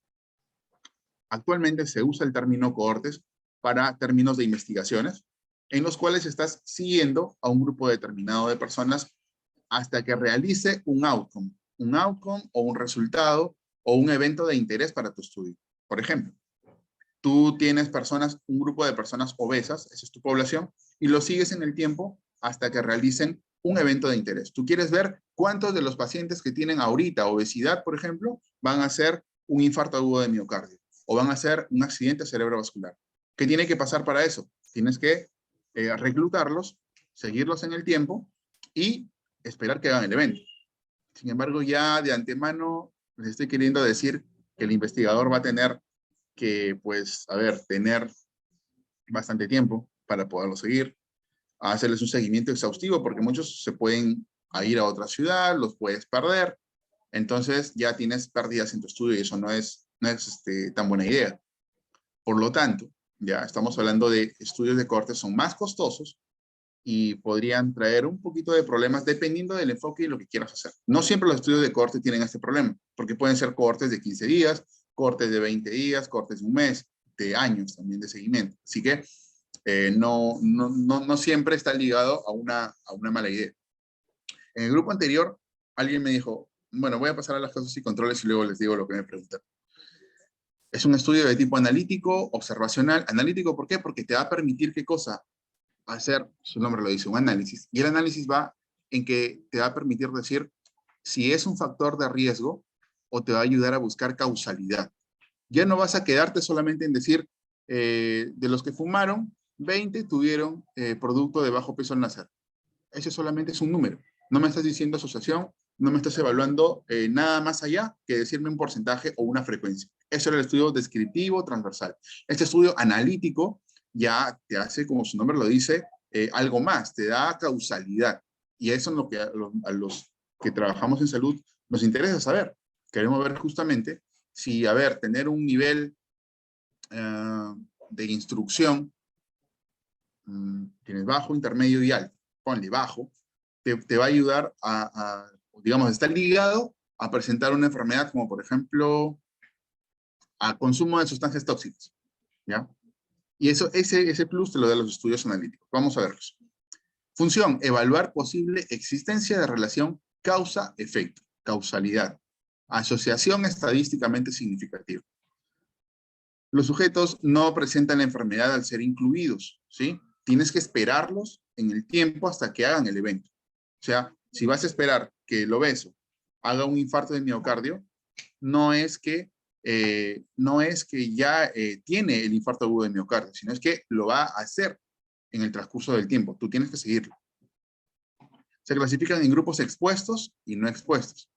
Actualmente se usa el término cohortes para términos de investigaciones, en los cuales estás siguiendo a un grupo determinado de personas hasta que realice un outcome o un resultado o un evento de interés para tu estudio. Por ejemplo, tú tienes personas, un grupo de personas obesas, esa es tu población, y lo sigues en el tiempo hasta que realicen un evento de interés. Tú quieres ver cuántos de los pacientes que tienen ahorita obesidad, por ejemplo, van a hacer un infarto agudo de miocardio o van a hacer un accidente cerebrovascular. ¿Qué tiene que pasar para eso? Tienes que reclutarlos, seguirlos en el tiempo y esperar que hagan el evento. Sin embargo, ya de antemano les estoy queriendo decir que el investigador va a tener que, pues, a ver, tener bastante tiempo para poderlo seguir, hacerles un seguimiento exhaustivo, porque muchos se pueden ir a otra ciudad, los puedes perder, entonces ya tienes pérdidas en tu estudio y eso no es tan buena idea. Por lo tanto, ya estamos hablando de estudios de cohortes son más costosos y podrían traer un poquito de problemas dependiendo del enfoque y lo que quieras hacer. No siempre los estudios de cohorte tienen este problema, porque pueden ser cohortes de 15 días, cohortes de 20 días, cohortes de un mes, de años también de seguimiento. Así que no siempre está ligado a una mala idea. En el grupo anterior, alguien me dijo, bueno, voy a pasar a las casos y controles y luego les digo lo que me preguntan. Es un estudio de tipo analítico, observacional. Analítico, ¿por qué? Porque te va a permitir, ¿qué cosa? Hacer, su nombre lo dice, un análisis. Y el análisis va en que te va a permitir decir si es un factor de riesgo o te va a ayudar a buscar causalidad. Ya no vas a quedarte solamente en decir, de los que fumaron, 20 tuvieron producto de bajo peso al nacer. Ese solamente es un número. No me estás diciendo asociación, no me estás evaluando nada más allá que decirme un porcentaje o una frecuencia. Eso era el estudio descriptivo transversal. Este estudio analítico ya te hace, como su nombre lo dice, algo más, te da causalidad. Y eso es lo que a los que trabajamos en salud Nos interesa saber, queremos ver justamente si, a ver, tener un nivel de instrucción, tienes bajo, intermedio y alto, ponle bajo, te va a ayudar digamos, estar ligado a presentar una enfermedad como, por ejemplo, a consumo de sustancias tóxicas, ¿ya? Y ese plus te lo dan los estudios analíticos. Vamos a verlos. Función, evaluar posible existencia de relación causa-efecto, causalidad, asociación estadísticamente significativa. Los sujetos no presentan la enfermedad al ser incluidos, ¿sí? Tienes que esperarlos en el tiempo hasta que hagan el evento. O sea, si vas a esperar que el obeso haga un infarto de miocardio, no es que ya tiene el infarto agudo de miocardio, sino es que lo va a hacer en el transcurso del tiempo. Tú tienes que seguirlo. Se clasifican en grupos expuestos y no expuestos.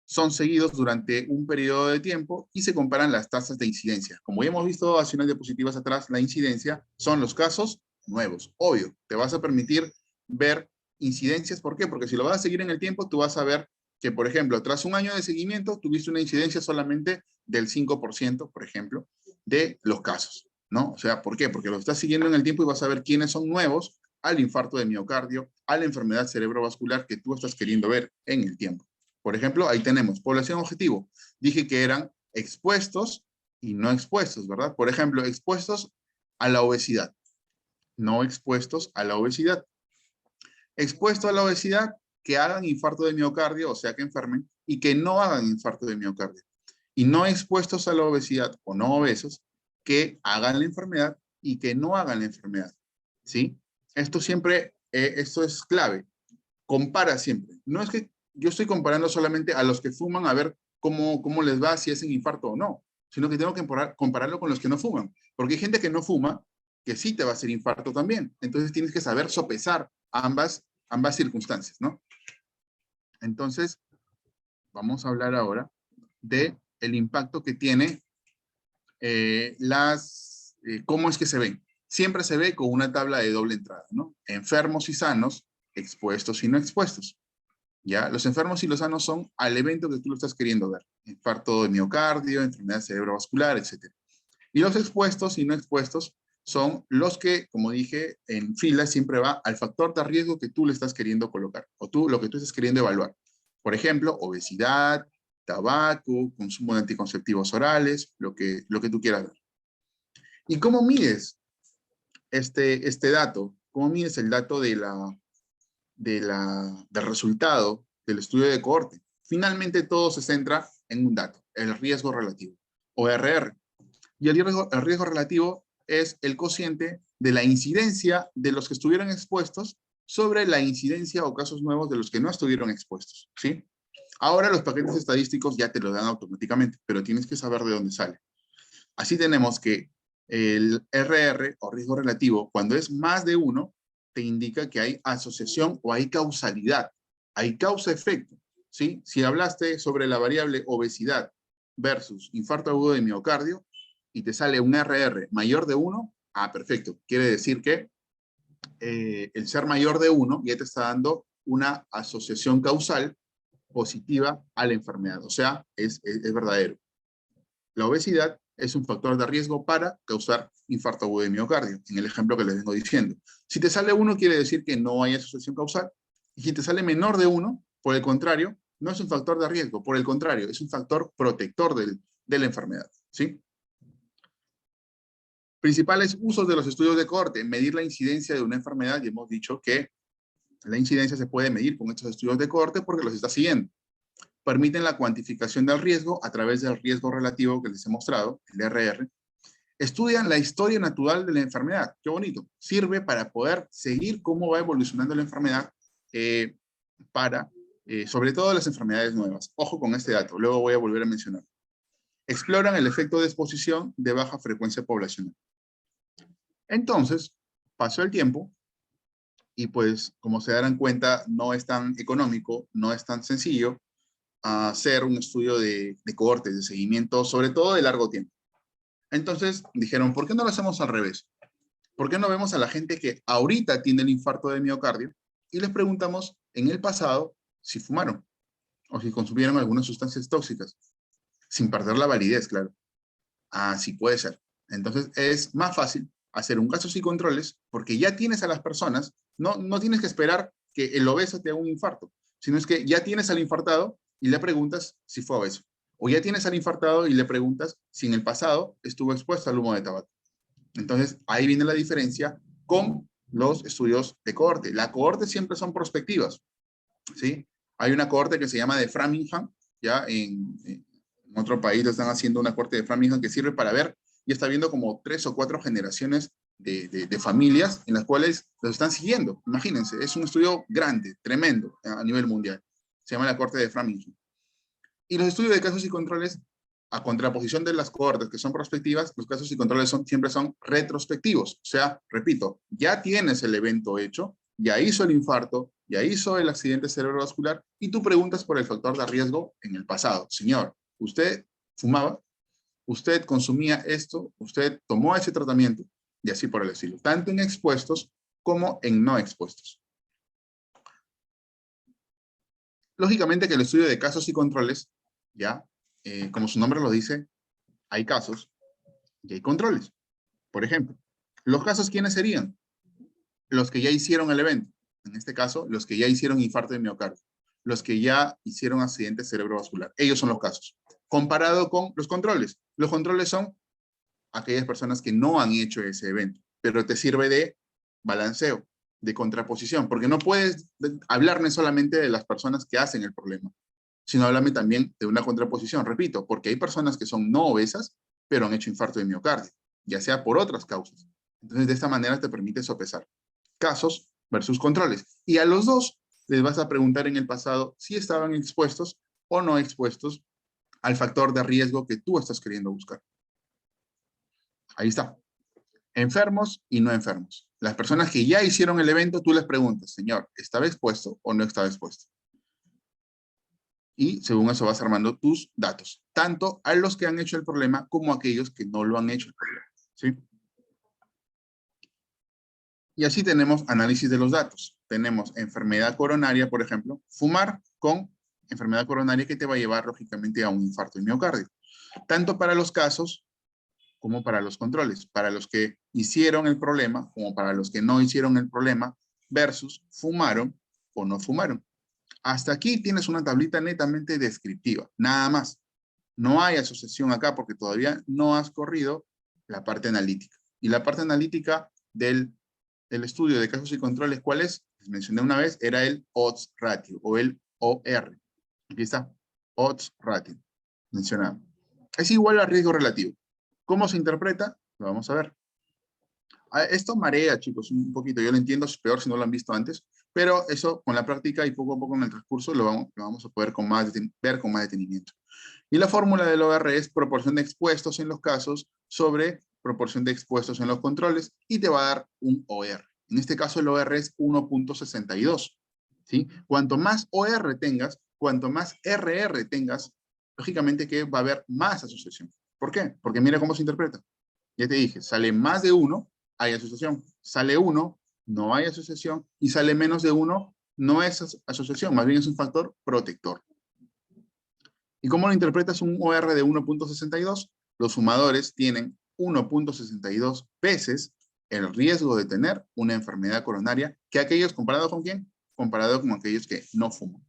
Son seguidos durante un periodo de tiempo y se comparan las tasas de incidencia. Como ya hemos visto hace unas diapositivas atrás, la incidencia son los casos nuevos. Obvio, te vas a permitir ver incidencias. ¿Por qué? Porque si lo vas a seguir en el tiempo, tú vas a ver que, por ejemplo, tras un año de seguimiento, tuviste una incidencia solamente del 5%, por ejemplo, de los casos, ¿no? O sea, ¿por qué? Porque lo estás siguiendo en el tiempo y vas a ver quiénes son nuevos al infarto de miocardio, a la enfermedad cerebrovascular que tú estás queriendo ver en el tiempo. Por ejemplo, ahí tenemos población objetivo. Dije que eran expuestos y no expuestos, ¿verdad? Por ejemplo, expuestos a la obesidad, no expuestos a la obesidad. Expuestos a la obesidad, que hagan infarto de miocardio, o sea, que enfermen, y que no hagan infarto de miocardio. Y no expuestos a la obesidad o no obesos, que hagan la enfermedad y que no hagan la enfermedad. ¿Sí? Esto siempre, esto es clave. Compara siempre. No es que yo estoy comparando solamente a los que fuman a ver cómo les va, si hacen infarto o no, sino que tengo que compararlo con los que no fuman. Porque hay gente que no fuma, que sí te va a hacer infarto también. Entonces tienes que saber sopesar ambas circunstancias, ¿no? Entonces, vamos a hablar ahora de el impacto que tiene cómo es que se ven. Siempre se ve con una tabla de doble entrada, ¿no? Enfermos y sanos, expuestos y no expuestos. ¿Ya? Los enfermos y los sanos son al evento que tú lo estás queriendo ver. Infarto de miocardio, enfermedad cerebrovascular, etc. Y los expuestos y no expuestos son los que, como dije, en fila siempre va al factor de riesgo que tú le estás queriendo colocar, o lo que tú estás queriendo evaluar. Por ejemplo, obesidad, tabaco, consumo de anticonceptivos orales, lo que tú quieras ver. ¿Y cómo mides este dato? ¿Cómo mides el dato del resultado del estudio de cohorte? Finalmente todo se centra en un dato, el riesgo relativo, o RR. Y el riesgo relativo es el cociente de la incidencia de los que estuvieron expuestos sobre la incidencia o casos nuevos de los que no estuvieron expuestos, ¿sí? Ahora los paquetes estadísticos ya te lo dan automáticamente, pero tienes que saber de dónde sale. Así tenemos que el RR o riesgo relativo, cuando es más de 1, te indica que hay asociación o hay causalidad, hay causa-efecto, ¿sí? Si hablaste sobre la variable obesidad versus infarto agudo de miocardio y te sale un RR mayor de 1, perfecto. Quiere decir que el ser mayor de 1 ya te está dando una asociación causal positiva a la enfermedad, o sea, es verdadero. La obesidad es un factor de riesgo para causar infarto agudo de miocardio, en el ejemplo que les vengo diciendo. Si te sale 1, quiere decir que no hay asociación causal, y si te sale menor de 1, por el contrario, no es un factor de riesgo, por el contrario, es un factor protector de la enfermedad, ¿sí? Principales usos de los estudios de cohorte: medir la incidencia de una enfermedad, y hemos dicho que la incidencia se puede medir con estos estudios de cohorte porque los está siguiendo. Permiten la cuantificación del riesgo a través del riesgo relativo que les he mostrado, el RR. Estudian la historia natural de la enfermedad. Qué bonito. Sirve para poder seguir cómo va evolucionando la enfermedad sobre todo las enfermedades nuevas. Ojo con este dato, luego voy a volver a mencionar. Exploran el efecto de exposición de baja frecuencia poblacional. Entonces, pasó el tiempo y pues, como se darán cuenta, no es tan económico, no es tan sencillo hacer un estudio de cohortes, de seguimiento, sobre todo de largo tiempo. Entonces dijeron, ¿por qué no lo hacemos al revés? ¿Por qué no vemos a la gente que ahorita tiene el infarto de miocardio y les preguntamos en el pasado si fumaron? o si consumieron algunas sustancias tóxicas, sin perder la validez, claro. Así puede ser. Entonces es más fácil hacer un casos y controles porque ya tienes a las personas, no tienes que esperar que el obeso te haga un infarto, sino es que ya tienes al infartado y le preguntas si fue obeso. O ya tienes al infartado y le preguntas si en el pasado estuvo expuesto al humo de tabaco. Entonces ahí viene la diferencia con los estudios de cohorte. La cohorte siempre son prospectivas, ¿sí? Hay una cohorte que se llama de Framingham, ya en otro país están haciendo una cohorte de Framingham que sirve para ver, y está viendo como 3 o 4 generaciones de familias en las cuales los están siguiendo. Imagínense, es un estudio grande, tremendo a nivel mundial. Se llama la cohorte de Framingham. Y los estudios de casos y controles, a contraposición de las cohortes que son prospectivas, los casos y controles siempre son retrospectivos. O sea, repito, ya tienes el evento hecho, ya hizo el infarto, ya hizo el accidente cerebrovascular, y tú preguntas por el factor de riesgo en el pasado. Señor, ¿usted fumaba? ¿Usted consumía esto? ¿Usted tomó ese tratamiento? Y así por el estilo. Tanto en expuestos como en no expuestos. Lógicamente que el estudio de casos y controles, ya, como su nombre lo dice, hay casos y hay controles. Por ejemplo, los casos, ¿quiénes serían? Los que ya hicieron el evento. En este caso, los que ya hicieron infarto de miocardio. Los que ya hicieron accidente cerebrovascular. Ellos son los casos. Comparado con los controles. Los controles son aquellas personas que no han hecho ese evento, pero te sirve de balanceo, de contraposición, porque no puedes hablarme solamente de las personas que hacen el problema, sino háblame también de una contraposición, repito, porque hay personas que son no obesas, pero han hecho infarto de miocardio, ya sea por otras causas. Entonces, de esta manera te permite sopesar casos versus controles. Y a los dos les vas a preguntar en el pasado si estaban expuestos o no expuestos al factor de riesgo que tú estás queriendo buscar. Ahí está. Enfermos y no enfermos. Las personas que ya hicieron el evento, tú les preguntas, señor, ¿estaba expuesto o no estaba expuesto? Y según eso vas armando tus datos, tanto a los que han hecho el problema como a aquellos que no lo han hecho el problema, ¿sí? Y así tenemos análisis de los datos. Tenemos enfermedad coronaria, por ejemplo, fumar con enfermedad coronaria que te va a llevar, lógicamente, a un infarto de miocardio. Tanto para los casos como para los controles, para los que hicieron el problema, como para los que no hicieron el problema, versus fumaron o no fumaron. Hasta aquí tienes una tablita netamente descriptiva, nada más. No hay asociación acá porque todavía no has corrido la parte analítica. Y la parte analítica del estudio de casos y controles, ¿cuál es? Les mencioné una vez, era el odds ratio o el OR. Aquí está, odds ratio, mencionado. Es igual al riesgo relativo. ¿Cómo se interpreta? Lo vamos a ver. Esto marea, chicos, un poquito. Yo lo entiendo, es peor si no lo han visto antes, pero eso con la práctica y poco a poco en el transcurso lo vamos a poder ver con más detenimiento. Y la fórmula del OR es proporción de expuestos en los casos sobre proporción de expuestos en los controles y te va a dar un OR. En este caso el OR es 1.62. ¿Sí? Cuanto más OR tengas, cuanto más RR tengas, lógicamente que va a haber más asociación. ¿Por qué? Porque mira cómo se interpreta. Ya te dije, sale más de 1, hay asociación. Sale 1, no hay asociación. Y sale menos de 1, no es asociación. Más bien es un factor protector. ¿Y cómo lo interpretas un OR de 1.62? Los sumadores tienen 1.62 veces el riesgo de tener una enfermedad coronaria que aquellos, ¿comparado con quién? Comparado con aquellos que no fuman.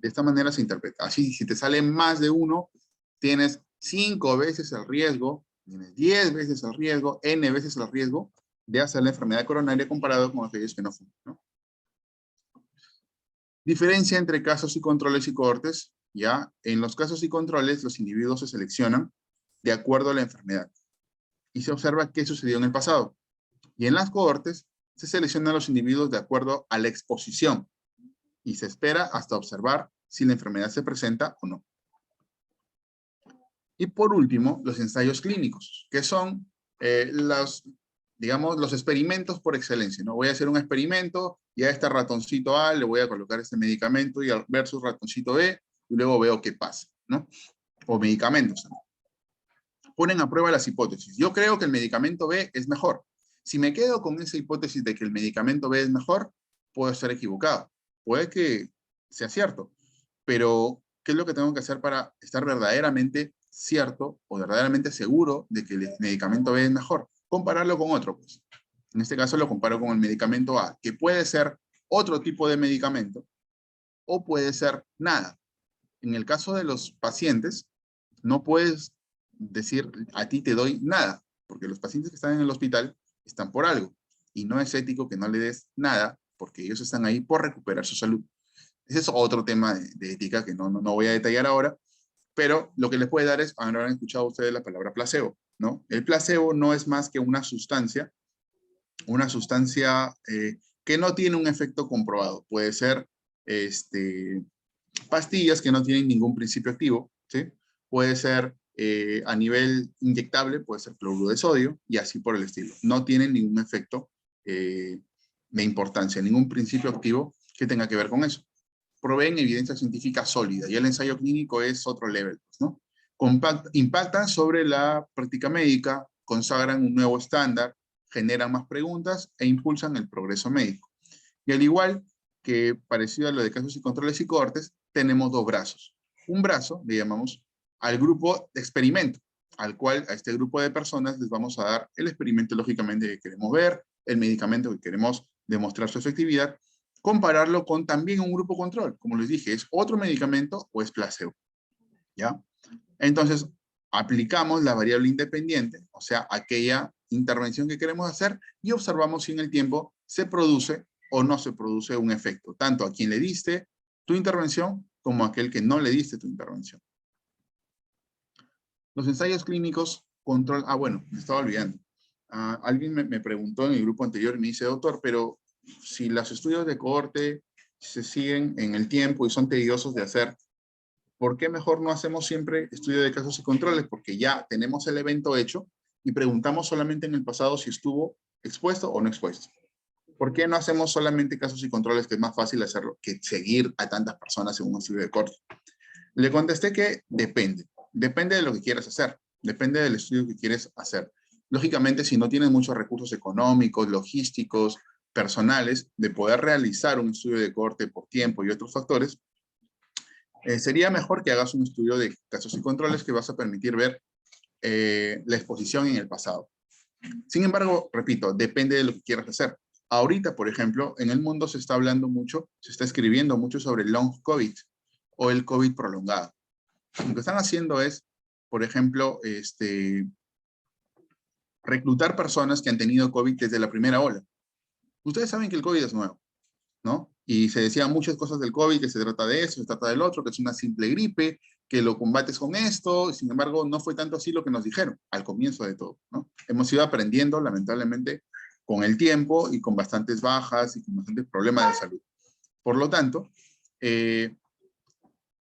De esta manera se interpreta. Así, si te sale más de 1, tienes 5 veces el riesgo, tienes 10 veces el riesgo, N veces el riesgo de hacer la enfermedad coronaria comparado con aquellos que no fuman, ¿no? Diferencia entre casos y controles y cohortes. Ya, en los casos y controles, los individuos se seleccionan de acuerdo a la enfermedad y se observa qué sucedió en el pasado. Y en las cohortes, se seleccionan los individuos de acuerdo a la exposición y se espera hasta observar si la enfermedad se presenta o no. Y por último, los ensayos clínicos, que son digamos, los experimentos por excelencia, ¿no? Voy a hacer un experimento y a este ratoncito A le voy a colocar este medicamento y versus ratoncito B, y luego veo qué pasa, ¿no? O medicamentos, ¿no? Ponen a prueba las hipótesis. Yo creo que el medicamento B es mejor. Si me quedo con esa hipótesis de que el medicamento B es mejor, puedo estar equivocado. Puede que sea cierto, pero ¿qué es lo que tengo que hacer para estar verdaderamente cierto o verdaderamente seguro de que el medicamento B es mejor? Compararlo con otro, pues. En este caso lo comparo con el medicamento A, que puede ser otro tipo de medicamento o puede ser nada. En el caso de los pacientes, no puedes decir a ti te doy nada, porque los pacientes que están en el hospital están por algo y no es ético que no le des nada porque ellos están ahí por recuperar su salud. Ese es otro tema de ética que no voy a detallar ahora, pero lo que les puede dar es, habrán escuchado ustedes la palabra placebo, ¿no? El placebo no es más que una sustancia que no tiene un efecto comprobado. Puede ser pastillas que no tienen ningún principio activo, ¿sí? Puede ser a nivel inyectable, puede ser cloruro de sodio y así por el estilo. No tienen ningún efecto de importancia, ningún principio activo que tenga que ver con eso. Proveen evidencia científica sólida y el ensayo clínico es otro level, ¿no? Impactan sobre la práctica médica, consagran un nuevo estándar, generan más preguntas e impulsan el progreso médico. Y al igual que parecido a lo de casos y controles y cohortes, tenemos dos brazos. Un brazo le llamamos al grupo de experimento, al cual a este grupo de personas les vamos a dar el experimento lógicamente que queremos ver, el medicamento que queremos demostrar su efectividad, compararlo con también un grupo control. Como les dije, ¿es otro medicamento o es placebo? ¿Ya? Entonces, aplicamos la variable independiente, o sea, aquella intervención que queremos hacer, y observamos si en el tiempo se produce o no se produce un efecto, tanto a quien le diste tu intervención como a aquel que no le diste tu intervención. Los ensayos clínicos, control... Ah, bueno, me estaba olvidando. Alguien me preguntó en el grupo anterior y me dice, doctor, pero si los estudios de cohorte se siguen en el tiempo y son tediosos de hacer, ¿por qué mejor no hacemos siempre estudio de casos y controles? Porque ya tenemos el evento hecho y preguntamos solamente en el pasado si estuvo expuesto o no expuesto. ¿Por qué no hacemos solamente casos y controles, que es más fácil hacerlo que seguir a tantas personas en un estudio de corte? Le contesté que depende. Depende de lo que quieras hacer. Depende del estudio que quieres hacer. Lógicamente, si no tienes muchos recursos económicos, logísticos, personales, de poder realizar un estudio de corte por tiempo y otros factores, sería mejor que hagas un estudio de casos y controles que vas a permitir ver la exposición en el pasado. Sin embargo, repito, depende de lo que quieras hacer. Ahorita, por ejemplo, en el mundo se está hablando mucho, se está escribiendo mucho sobre el long COVID o el COVID prolongado. Lo que están haciendo es, por ejemplo, reclutar personas que han tenido COVID desde la primera ola. Ustedes saben que el COVID es nuevo, ¿no? Y se decían muchas cosas del COVID, que se trata de eso, se trata del otro, que es una simple gripe, que lo combates con esto, y sin embargo no fue tanto así lo que nos dijeron al comienzo de todo, ¿no? Hemos ido aprendiendo, lamentablemente, con el tiempo y con bastantes bajas y con bastantes problemas de salud. Por lo tanto,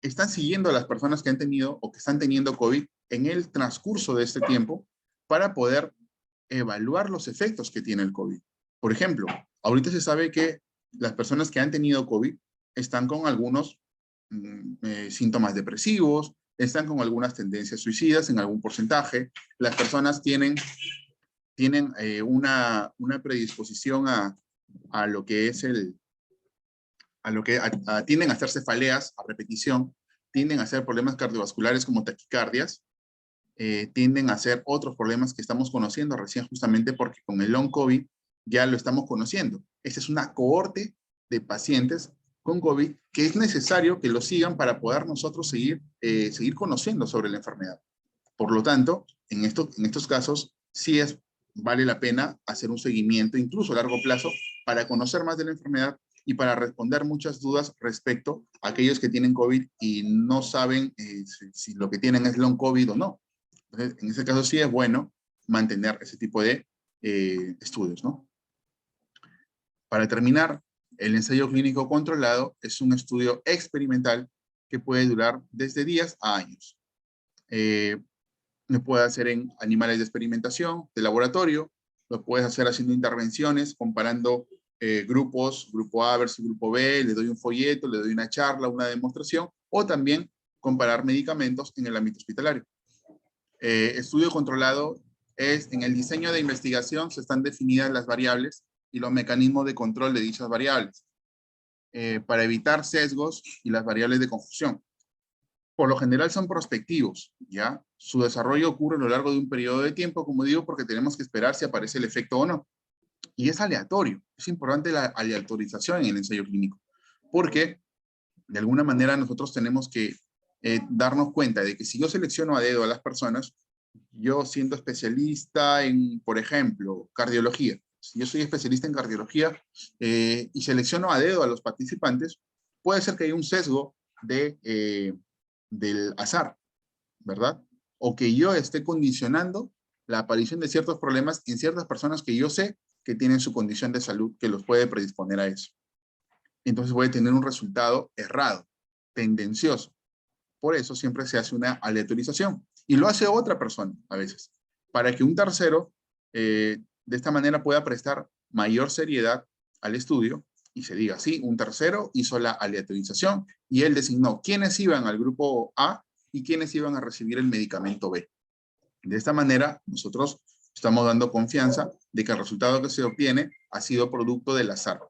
están siguiendo a las personas que han tenido o que están teniendo COVID en el transcurso de este tiempo para poder evaluar los efectos que tiene el COVID. Por ejemplo, ahorita se sabe que las personas que han tenido COVID están con algunos síntomas depresivos, están con algunas tendencias suicidas en algún porcentaje. Las personas tienen una predisposición a lo que es tienden a hacer cefaleas a repetición, tienden a hacer problemas cardiovasculares como taquicardias, tienden a hacer otros problemas que estamos conociendo recién justamente porque con el long COVID ya lo estamos conociendo. Esta es una cohorte de pacientes con COVID que es necesario que lo sigan para poder nosotros seguir conociendo sobre la enfermedad. Por lo tanto, en estos casos sí vale la pena hacer un seguimiento, incluso a largo plazo, para conocer más de la enfermedad y para responder muchas dudas respecto a aquellos que tienen COVID y no saben si lo que tienen es long COVID o no. Entonces, en ese caso sí es bueno mantener ese tipo de estudios, ¿no? Para terminar, el ensayo clínico controlado es un estudio experimental que puede durar desde días a años. Lo puedes hacer en animales de experimentación, de laboratorio, lo puedes hacer haciendo intervenciones, comparando grupos, grupo A versus grupo B, le doy un folleto, le doy una charla, una demostración, o también comparar medicamentos en el ámbito hospitalario. Estudio controlado es en el diseño de investigación se están definidas las variables y los mecanismos de control de dichas variables. para evitar sesgos y las variables de confusión. Por lo general son prospectivos, ¿ya? Su desarrollo ocurre a lo largo de un periodo de tiempo, como digo, porque tenemos que esperar si aparece el efecto o no. Y es aleatorio. Es importante la aleatorización en el ensayo clínico, porque de alguna manera nosotros tenemos que darnos cuenta de que si yo selecciono a dedo a las personas, yo siendo especialista en, por ejemplo, cardiología, si yo soy especialista en cardiología y selecciono a dedo a los participantes, puede ser que haya un sesgo del azar, ¿verdad? O que yo esté condicionando la aparición de ciertos problemas en ciertas personas que yo sé que tienen su condición de salud que los puede predisponer a eso. Entonces voy a tener un resultado errado, tendencioso. Por eso siempre se hace una aleatorización. Y lo hace otra persona a veces, para que un tercero de esta manera pueda prestar mayor seriedad al estudio y se diga, sí, un tercero hizo la aleatorización y él designó quiénes iban al grupo A y quiénes iban a recibir el medicamento B. De esta manera, nosotros estamos dando confianza de que el resultado que se obtiene ha sido producto del azar.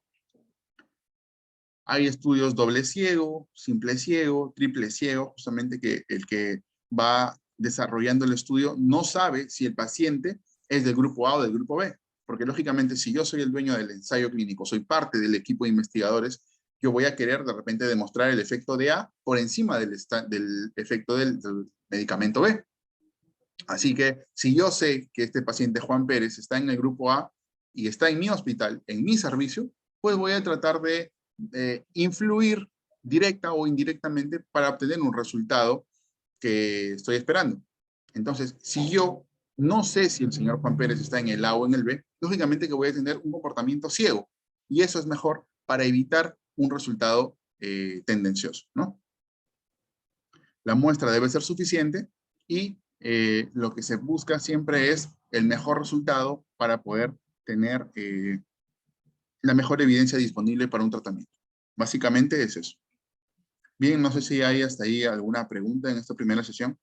Hay estudios doble ciego, simple ciego, triple ciego, justamente que el que va desarrollando el estudio no sabe si el paciente es del grupo A o del grupo B, porque lógicamente si yo soy el dueño del ensayo clínico, soy parte del equipo de investigadores, yo voy a querer de repente demostrar el efecto de A por encima del efecto del medicamento B. Así que si yo sé que este paciente Juan Pérez está en el grupo A y está en mi hospital, en mi servicio, pues voy a tratar de influir directa o indirectamente para obtener un resultado que estoy esperando. Entonces, si yo no sé si el señor Juan Pérez está en el A o en el B, lógicamente que voy a tener un comportamiento ciego. Y eso es mejor para evitar un resultado tendencioso, ¿no? La muestra debe ser suficiente y lo que se busca siempre es el mejor resultado para poder tener la mejor evidencia disponible para un tratamiento. Básicamente es eso. Bien, no sé si hay hasta ahí alguna pregunta en esta primera sesión.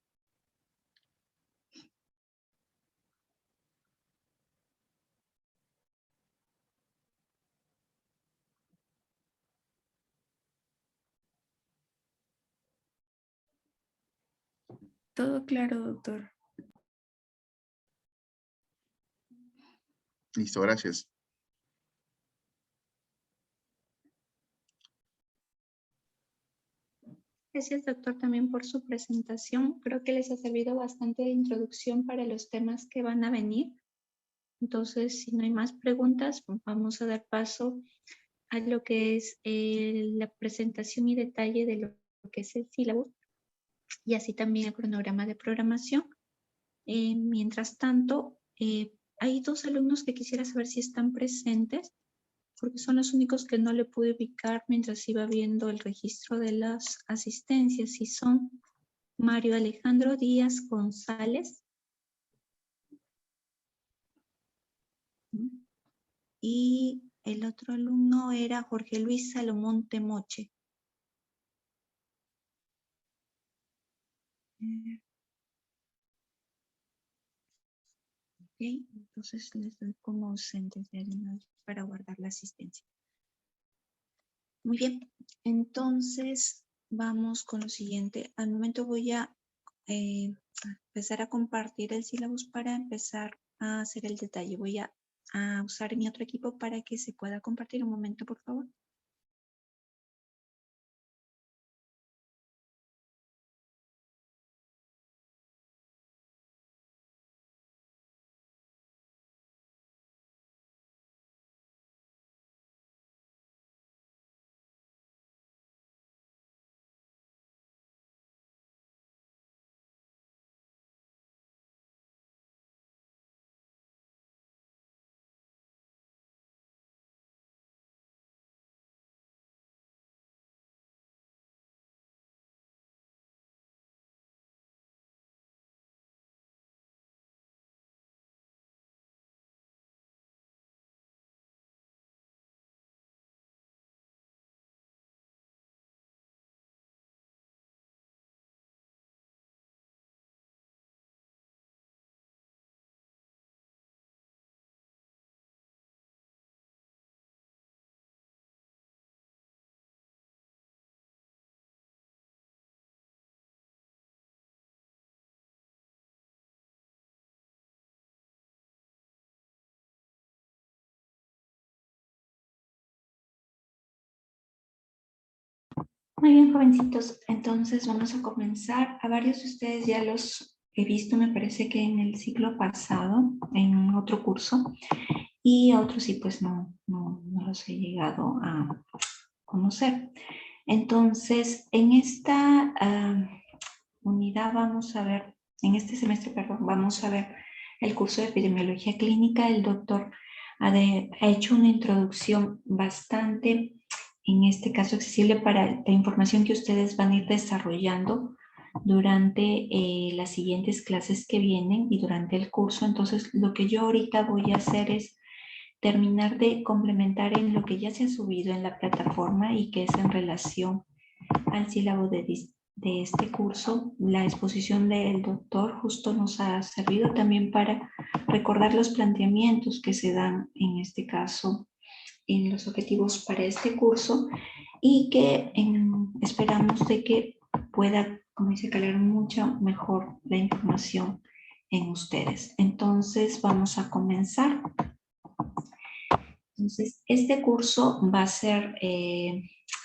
Todo claro, doctor. Listo, gracias. Gracias, doctor, también por su presentación. Creo que les ha servido bastante de introducción para los temas que van a venir. Entonces, si no hay más preguntas, vamos a dar paso a lo que es la presentación y detalle de lo que es el sílabo y así también el cronograma de programación. Mientras tanto, hay dos alumnos que quisiera saber si están presentes, porque son los únicos que no le pude ubicar mientras iba viendo el registro de las asistencias, y son Mario Alejandro Díaz González y el otro alumno era Jorge Luis Salomón Temoche. Ok, entonces les doy como ausentes de una vez para guardar la asistencia. Muy bien, entonces vamos con lo siguiente. Al momento voy a empezar a compartir el sílabus para empezar a hacer el detalle. Voy a usar mi otro equipo para que se pueda compartir. Un momento, por favor. Muy bien, jovencitos. Entonces vamos a comenzar. A varios de ustedes ya los he visto, me parece que en el ciclo pasado, en otro curso, y a otros sí, pues no los he llegado a conocer. Entonces, en esta unidad vamos a ver, en este semestre, perdón, vamos a ver el curso de epidemiología clínica. El doctor ha hecho una introducción bastante, en este caso, accesible para la información que ustedes van a ir desarrollando durante las siguientes clases que vienen y durante el curso. Entonces, lo que yo ahorita voy a hacer es terminar de complementar en lo que ya se ha subido en la plataforma y que es en relación al sílabo de este curso. La exposición del doctor justo nos ha servido también para recordar los planteamientos que se dan en este caso en los objetivos para este curso y que esperamos de que pueda, como dice, calar mucho mejor la información en ustedes. Entonces vamos a comenzar. Entonces, este curso va a ser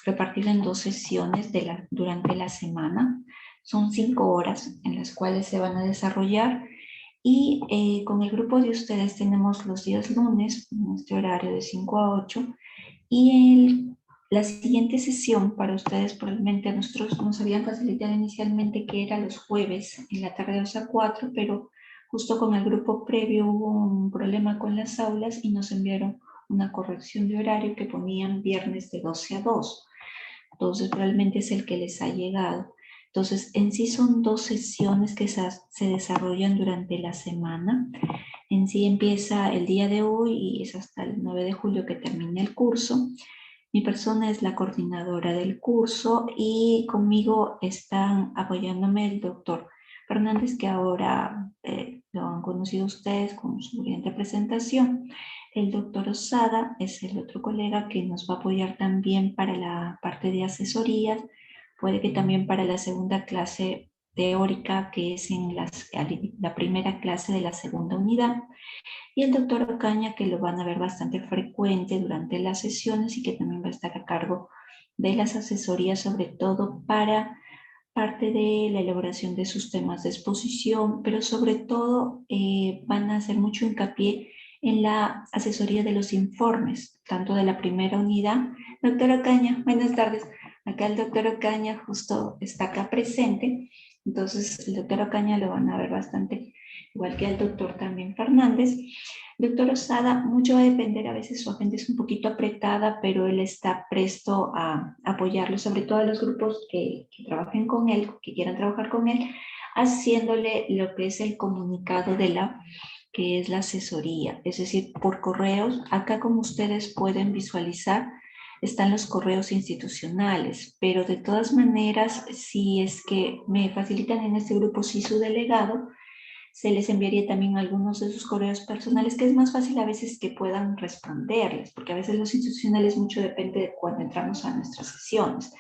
repartido en 2 sesiones durante la semana. Son 5 horas en las cuales se van a desarrollar y con el grupo de ustedes tenemos los días lunes, en este horario de 5 a 8, y la siguiente sesión para ustedes, probablemente nosotros nos habían facilitado inicialmente que era los jueves en la tarde 2 a 4, pero justo con el grupo previo hubo un problema con las aulas y nos enviaron una corrección de horario que ponían viernes de 12 a 2. Entonces probablemente es el que les ha llegado. Entonces en sí son 2 sesiones que se desarrollan durante la semana. En sí empieza el día de hoy y es hasta el 9 de julio que termina el curso. Mi persona es la coordinadora del curso y conmigo están apoyándome el doctor Fernández, que ahora lo han conocido ustedes con su brillante presentación. El doctor Osada es el otro colega que nos va a apoyar también para la parte de asesorías, puede que también para la segunda clase teórica, que es en la primera clase de la segunda unidad, y el doctor Ocaña, que lo van a ver bastante frecuente durante las sesiones y que también va a estar a cargo de las asesorías, sobre todo para parte de la elaboración de sus temas de exposición, pero sobre todo van a hacer mucho hincapié en la asesoría de los informes, tanto de la primera unidad. Doctor Ocaña, buenas tardes. Acá el doctor Ocaña justo está acá presente, entonces el doctor Ocaña lo van a ver bastante, igual que el doctor también Fernández. Doctor Osada, mucho va a depender, a veces su agenda es un poquito apretada, pero él está presto a apoyarlo, sobre todo a los grupos que trabajen con él, que quieran trabajar con él, haciéndole lo que es el comunicado de que es la asesoría, es decir, por correos. Acá, como ustedes pueden visualizar, están los correos institucionales, pero de todas maneras, si es que me facilitan en este grupo, si su delegado, se les enviaría también algunos de sus correos personales, que es más fácil a veces que puedan responderles, porque a veces los institucionales mucho depende de cuando entramos a nuestras sesiones.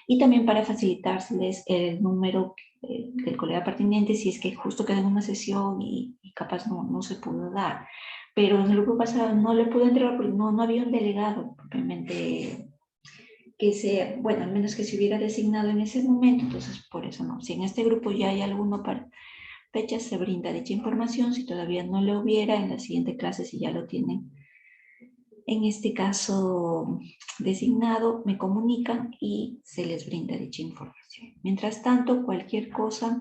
Y también para facilitarles el número del colega pertinente si es que justo queda en una sesión y capaz no se pudo dar. Pero en el grupo pasado no le pude entregar porque no había un delegado propiamente que sea, bueno, al menos que se hubiera designado en ese momento, entonces por eso no. Si en este grupo ya hay alguno para fechas, se brinda dicha información. Si todavía no lo hubiera, en la siguiente clase, si ya lo tienen, en este caso designado, me comunican y se les brinda dicha información. Mientras tanto, cualquier cosa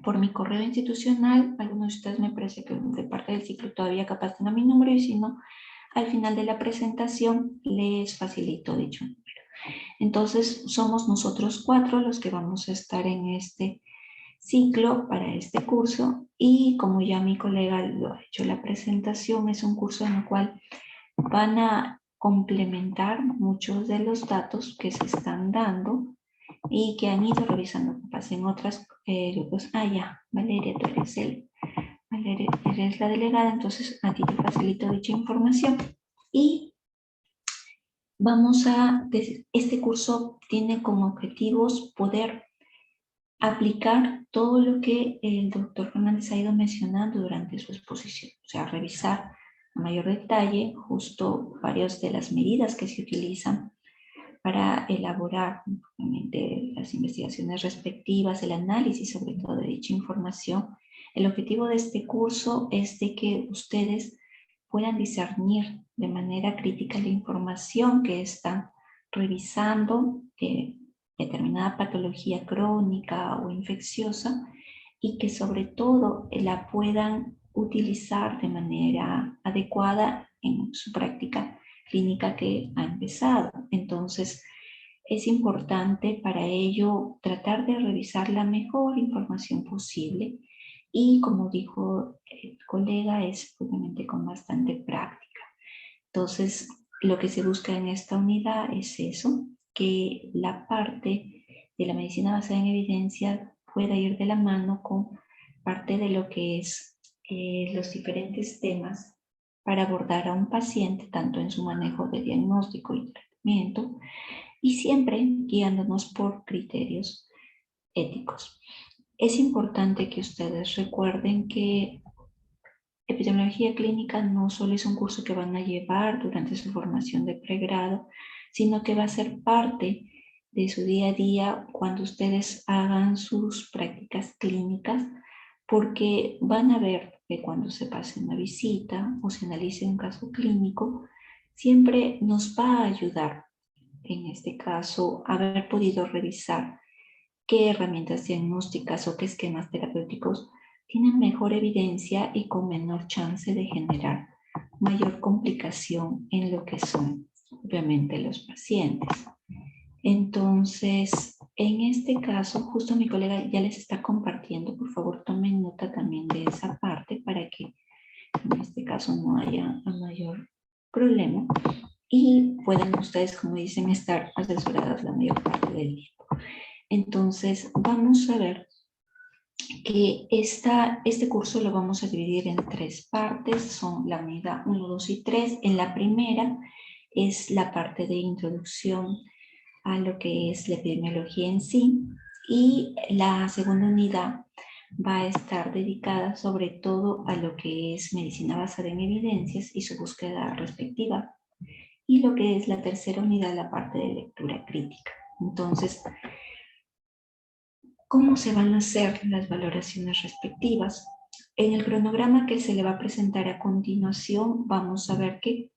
por mi correo institucional, algunos de ustedes me parece que de parte del ciclo todavía capaz tengan mi número, y si no, al final de la presentación les facilito dicho número. Entonces, somos nosotros 4 los que vamos a estar en este ciclo para este curso, y como ya mi colega lo ha hecho la presentación, es un curso en el cual van a complementar muchos de los datos que se están dando y que han ido revisando en otras grupos. Ya, Valeria, tú Valeria, eres la delegada, entonces a ti te facilito dicha información. Y este curso tiene como objetivos poder aplicar todo lo que el doctor Fernández ha ido mencionando durante su exposición, o sea, revisar a mayor detalle justo varias de las medidas que se utilizan para elaborar obviamente las investigaciones respectivas, el análisis sobre todo de dicha información. El objetivo de este curso es de que ustedes puedan discernir de manera crítica la información que están revisando, determinada patología crónica o infecciosa, y que sobre todo la puedan utilizar de manera adecuada en su práctica clínica que ha empezado. Entonces, es importante para ello tratar de revisar la mejor información posible y, como dijo el colega, es obviamente con bastante práctica. Entonces, lo que se busca en esta unidad es eso, que la parte de la medicina basada en evidencia pueda ir de la mano con parte de lo que es los diferentes temas para abordar a un paciente, tanto en su manejo de diagnóstico y tratamiento, y siempre guiándonos por criterios éticos. Es importante que ustedes recuerden que epidemiología clínica no solo es un curso que van a llevar durante su formación de pregrado, sino que va a ser parte de su día a día cuando ustedes hagan sus prácticas clínicas, porque van a ver que cuando se pase una visita o se analice un caso clínico, siempre nos va a ayudar, en este caso, haber podido revisar qué herramientas diagnósticas o qué esquemas terapéuticos tienen mejor evidencia y con menor chance de generar mayor complicación en lo que son, obviamente, los pacientes. Entonces, en este caso, justo mi colega ya les está compartiendo, por favor tomen nota también de esa parte para que en este caso no haya mayor problema y puedan ustedes, como dicen, estar asesoradas la mayor parte del tiempo. Entonces, vamos a ver que este curso lo vamos a dividir en 3 partes, son la unidad 1, 2 y 3. En la primera es la parte de introducción a lo que es la epidemiología en sí, y la segunda unidad va a estar dedicada sobre todo a lo que es medicina basada en evidencias y su búsqueda respectiva, y lo que es la tercera unidad, la parte de lectura crítica. Entonces, ¿cómo se van a hacer las valoraciones respectivas? En el cronograma que se le va a presentar a continuación, vamos a ver que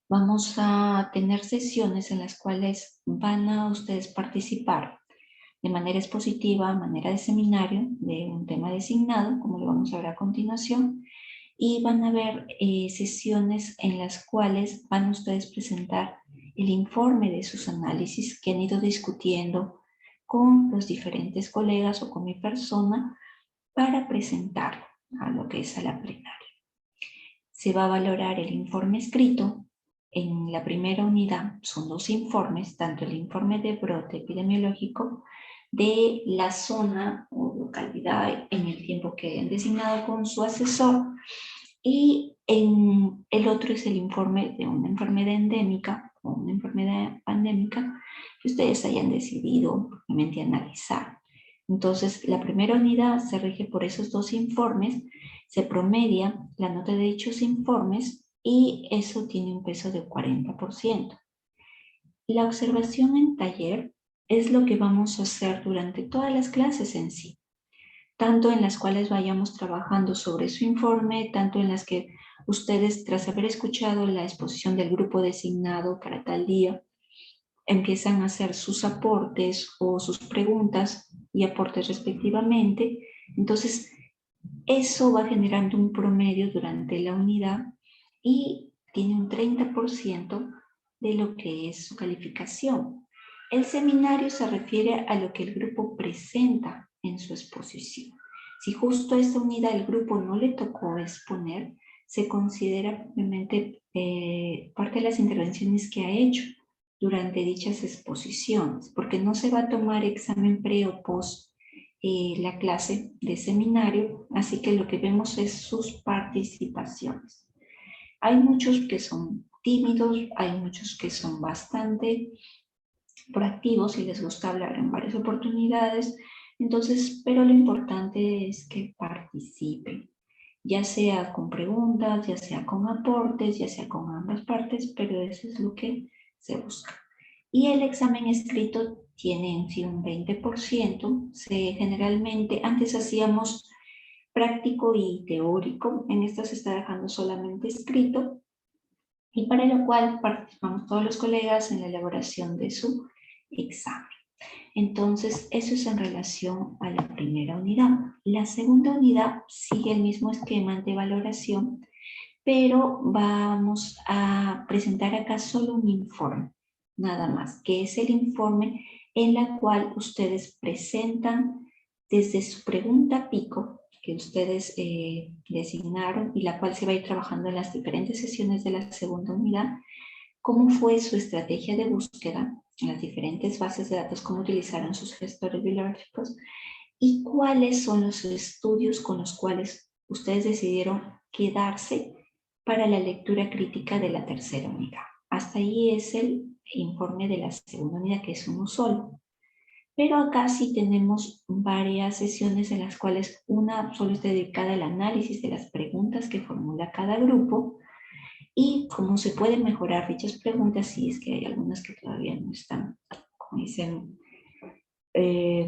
vamos a tener sesiones en las cuales van a ustedes participar de manera expositiva, manera de seminario, de un tema designado, como lo vamos a ver a continuación, y van a haber sesiones en las cuales van a ustedes presentar el informe de sus análisis que han ido discutiendo con los diferentes colegas o con mi persona para presentarlo a lo que es a la plenaria. Se va a valorar el informe escrito. En la primera unidad son 2 informes, tanto el informe de brote epidemiológico de la zona o localidad en el tiempo que hayan designado con su asesor, y el otro es el informe de una enfermedad endémica o una enfermedad pandémica que ustedes hayan decidido obviamente analizar. Entonces, la primera unidad se rige por esos 2 informes, se promedia la nota de dichos informes y eso tiene un peso de 40%. La observación en taller es lo que vamos a hacer durante todas las clases en sí, tanto en las cuales vayamos trabajando sobre su informe, tanto en las que ustedes, tras haber escuchado la exposición del grupo designado para tal día, empiezan a hacer sus aportes o sus preguntas y aportes respectivamente. Entonces, eso va generando un promedio durante la unidad y tiene un 30% de lo que es su calificación. El seminario se refiere a lo que el grupo presenta en su exposición. Si justo a esta unidad el grupo no le tocó exponer, se considera obviamente parte de las intervenciones que ha hecho durante dichas exposiciones, porque no se va a tomar examen pre o post la clase de seminario, así que lo que vemos es sus participaciones. Hay muchos que son tímidos, hay muchos que son bastante proactivos y les gusta hablar en varias oportunidades, entonces, pero lo importante es que participen, ya sea con preguntas, ya sea con aportes, ya sea con ambas partes, pero eso es lo que se busca. Y el examen escrito tiene en sí un 20%. Generalmente, antes hacíamos práctico y teórico, en esta se está dejando solamente escrito, y para lo cual participamos todos los colegas en la elaboración de su examen. Entonces, eso es en relación a la primera unidad. La segunda unidad sigue el mismo esquema de valoración, pero vamos a presentar acá solo un informe, nada más, que es el informe en la cual ustedes presentan desde su pregunta pico que ustedes designaron y la cual se va a ir trabajando en las diferentes sesiones de la segunda unidad, cómo fue su estrategia de búsqueda en las diferentes bases de datos, cómo utilizaron sus gestores bibliográficos y cuáles son los estudios con los cuales ustedes decidieron quedarse para la lectura crítica de la tercera unidad. Hasta ahí es el informe de la segunda unidad, que es uno solo. Pero acá sí tenemos varias sesiones en las cuales una solo está dedicada al análisis de las preguntas que formula cada grupo y cómo se pueden mejorar dichas preguntas si es que hay algunas que todavía no están, como dicen,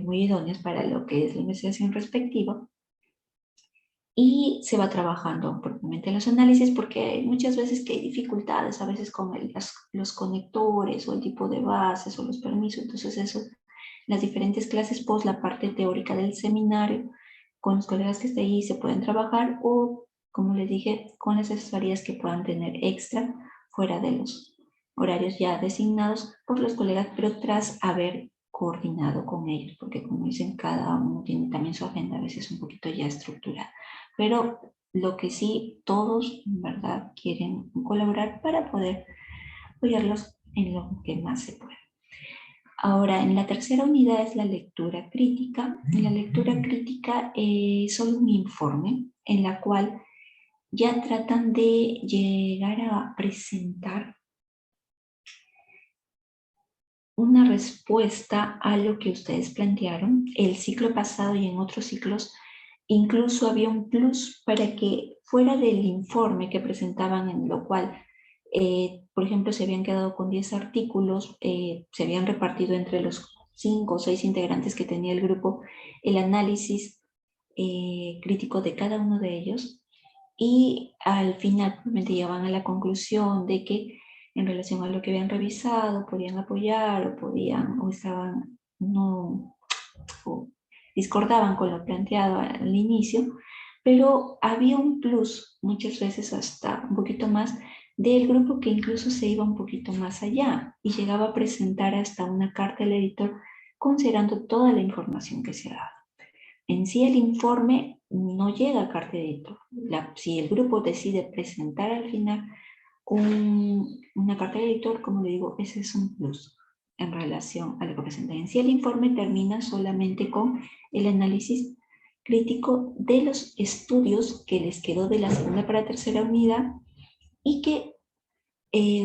muy idóneas para lo que es la investigación respectiva. Y se va trabajando propiamente los análisis porque hay muchas veces que hay dificultades, a veces con los conectores o el tipo de bases o los permisos. Entonces eso, las diferentes clases post, la parte teórica del seminario, con los colegas que estén ahí se pueden trabajar o, como les dije, con las asesorías que puedan tener extra fuera de los horarios ya designados por los colegas, pero tras haber coordinado con ellos, porque como dicen, cada uno tiene también su agenda a veces un poquito ya estructurada. Pero lo que sí, todos, en verdad, quieren colaborar para poder apoyarlos en lo que más se pueda. Ahora, en la tercera unidad es la lectura crítica. En la lectura crítica es solo un informe en la cual ya tratan de llegar a presentar una respuesta a lo que ustedes plantearon el ciclo pasado y en otros ciclos. Incluso había un plus para que fuera del informe que presentaban, en lo cual, por ejemplo, se habían quedado con 10 artículos, se habían repartido entre los 5 o 6 integrantes que tenía el grupo el análisis crítico de cada uno de ellos, y al final probablemente llegaban a la conclusión de que en relación a lo que habían revisado podían apoyar o estaban no o discordaban con lo planteado al inicio, pero había un plus, muchas veces hasta un poquito más, del grupo que incluso se iba un poquito más allá y llegaba a presentar hasta una carta al editor considerando toda la información que se ha dado. En sí el informe no llega a carta de editor. Si el grupo decide presentar al final una carta de editor, como le digo, ese es un plus en relación a lo que presentan. En sí el informe termina solamente con el análisis crítico de los estudios que les quedó de la segunda para la tercera unidad y que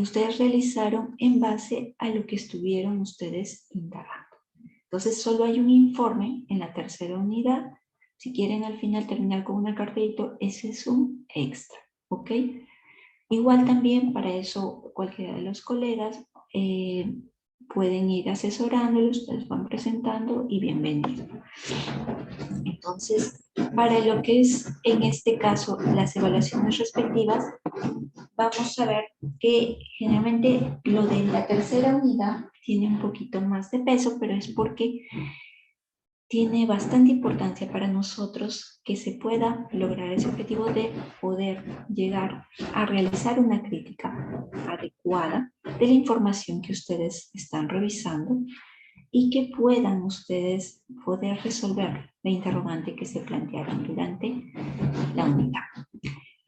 ustedes realizaron en base a lo que estuvieron ustedes indagando. Entonces solo hay un informe en la tercera unidad. Si quieren al final terminar con una carta de editor, ese es un extra, ¿ok? Igual también para eso cualquiera de los colegas pueden ir asesorándolos, ustedes van presentando y bienvenido. Entonces, para lo que es en este caso las evaluaciones respectivas, vamos a ver que generalmente lo de la tercera unidad tiene un poquito más de peso, pero es porque tiene bastante importancia para nosotros que se pueda lograr ese objetivo de poder llegar a realizar una crítica adecuada de la información que ustedes están revisando y que puedan ustedes poder resolver la interrogante que se plantearon durante la unidad.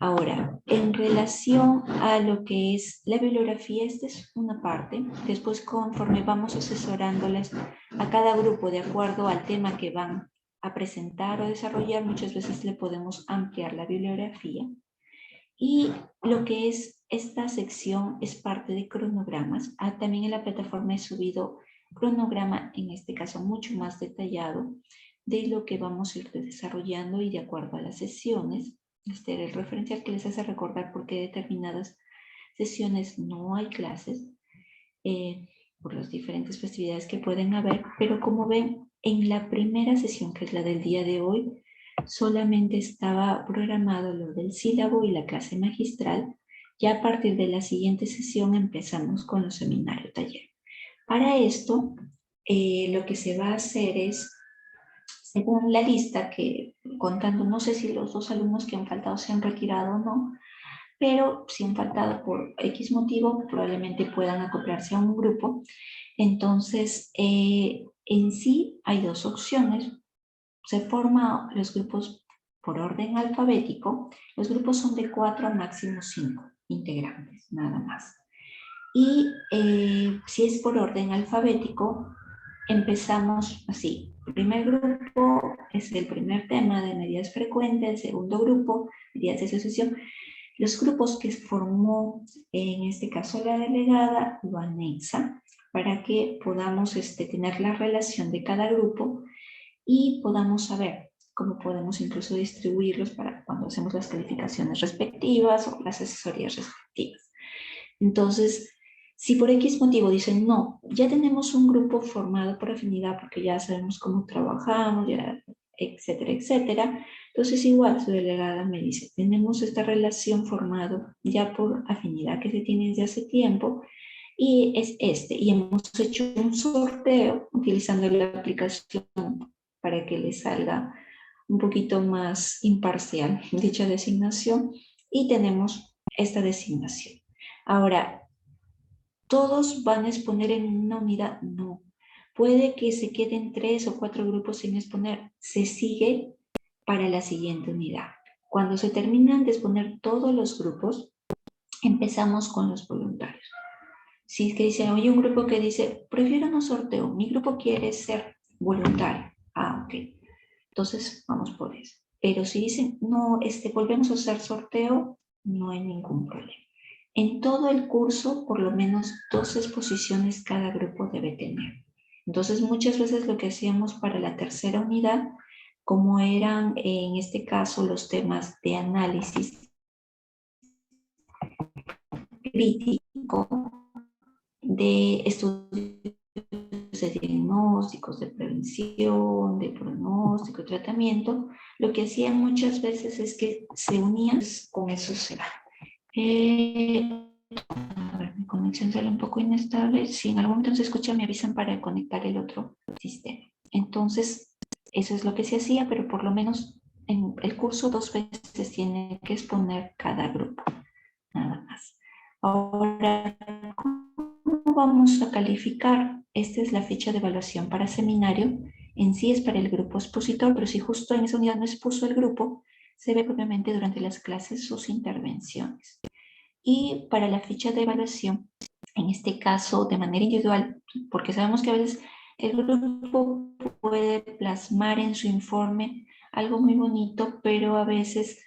Ahora, en relación a lo que es la bibliografía, esta es una parte. Después, conforme vamos asesorándoles a cada grupo de acuerdo al tema que van a presentar o desarrollar, muchas veces le podemos ampliar la bibliografía. Y lo que es esta sección es parte de cronogramas. También en la plataforma he subido cronograma, en este caso mucho más detallado, de lo que vamos a ir desarrollando y de acuerdo a las sesiones. Este era el referencial que les hace recordar por qué determinadas sesiones no hay clases. por las diferentes festividades que pueden haber, pero como ven, en la primera sesión, que es la del día de hoy, solamente estaba programado lo del sílabo y la clase magistral. Ya a partir de la siguiente sesión empezamos con los seminarios taller. Para esto, lo que se va a hacer es, según la lista que contando, no sé si los 2 alumnos que han faltado se han retirado o no, pero si han faltado por X motivo, probablemente puedan acoplarse a un grupo. Entonces, en sí hay 2 opciones. Se forman los grupos por orden alfabético. Los grupos son de 4 a máximo 5 integrantes, nada más. Y si es por orden alfabético, empezamos así. El primer grupo es el primer tema de medidas frecuentes, el segundo grupo, medidas de asociación. Los grupos que formó, en este caso la delegada, lo anexa para que podamos tener la relación de cada grupo y podamos saber cómo podemos incluso distribuirlos para cuando hacemos las calificaciones respectivas o las asesorías respectivas. Entonces, si por X motivo dicen, no, ya tenemos un grupo formado por afinidad porque ya sabemos cómo trabajamos, ya, etcétera, etcétera, entonces igual su delegada me dice, tenemos esta relación formada ya por afinidad que se tiene desde hace tiempo y es y hemos hecho un sorteo utilizando la aplicación para que les salga un poquito más imparcial dicha designación y tenemos esta designación. Ahora, ¿todos van a exponer en una unidad? No. Puede que se queden 3 o 4 grupos sin exponer. Se sigue para la siguiente unidad. Cuando se terminan de exponer todos los grupos, empezamos con los voluntarios. Si es que dicen, oye, un grupo que dice, prefiero no sorteo, mi grupo quiere ser voluntario. Ah, ok. Entonces, vamos por eso. Pero si dicen, no, volvemos a hacer sorteo, no hay ningún problema. En todo el curso, por lo menos 2 exposiciones cada grupo debe tener. Entonces, muchas veces lo que hacíamos para la tercera unidad, como eran en este caso los temas de análisis crítico, de estudios de diagnósticos, de prevención, de pronóstico, de tratamiento, lo que hacían muchas veces es que se unían con esos. A ver, mi conexión sale un poco inestable. Si en algún momento se escucha, me avisan para conectar el otro sistema. Entonces, eso es lo que se hacía, pero por lo menos en el curso 2 veces tiene que exponer cada grupo, nada más. Ahora, ¿cómo vamos a calificar? Esta es la ficha de evaluación para seminario. En sí es para el grupo expositor, pero si justo en esa unidad no expuso el grupo, se ve propiamente durante las clases sus intervenciones. Y para la ficha de evaluación, en este caso de manera individual, porque sabemos que a veces el grupo puede plasmar en su informe algo muy bonito, pero a veces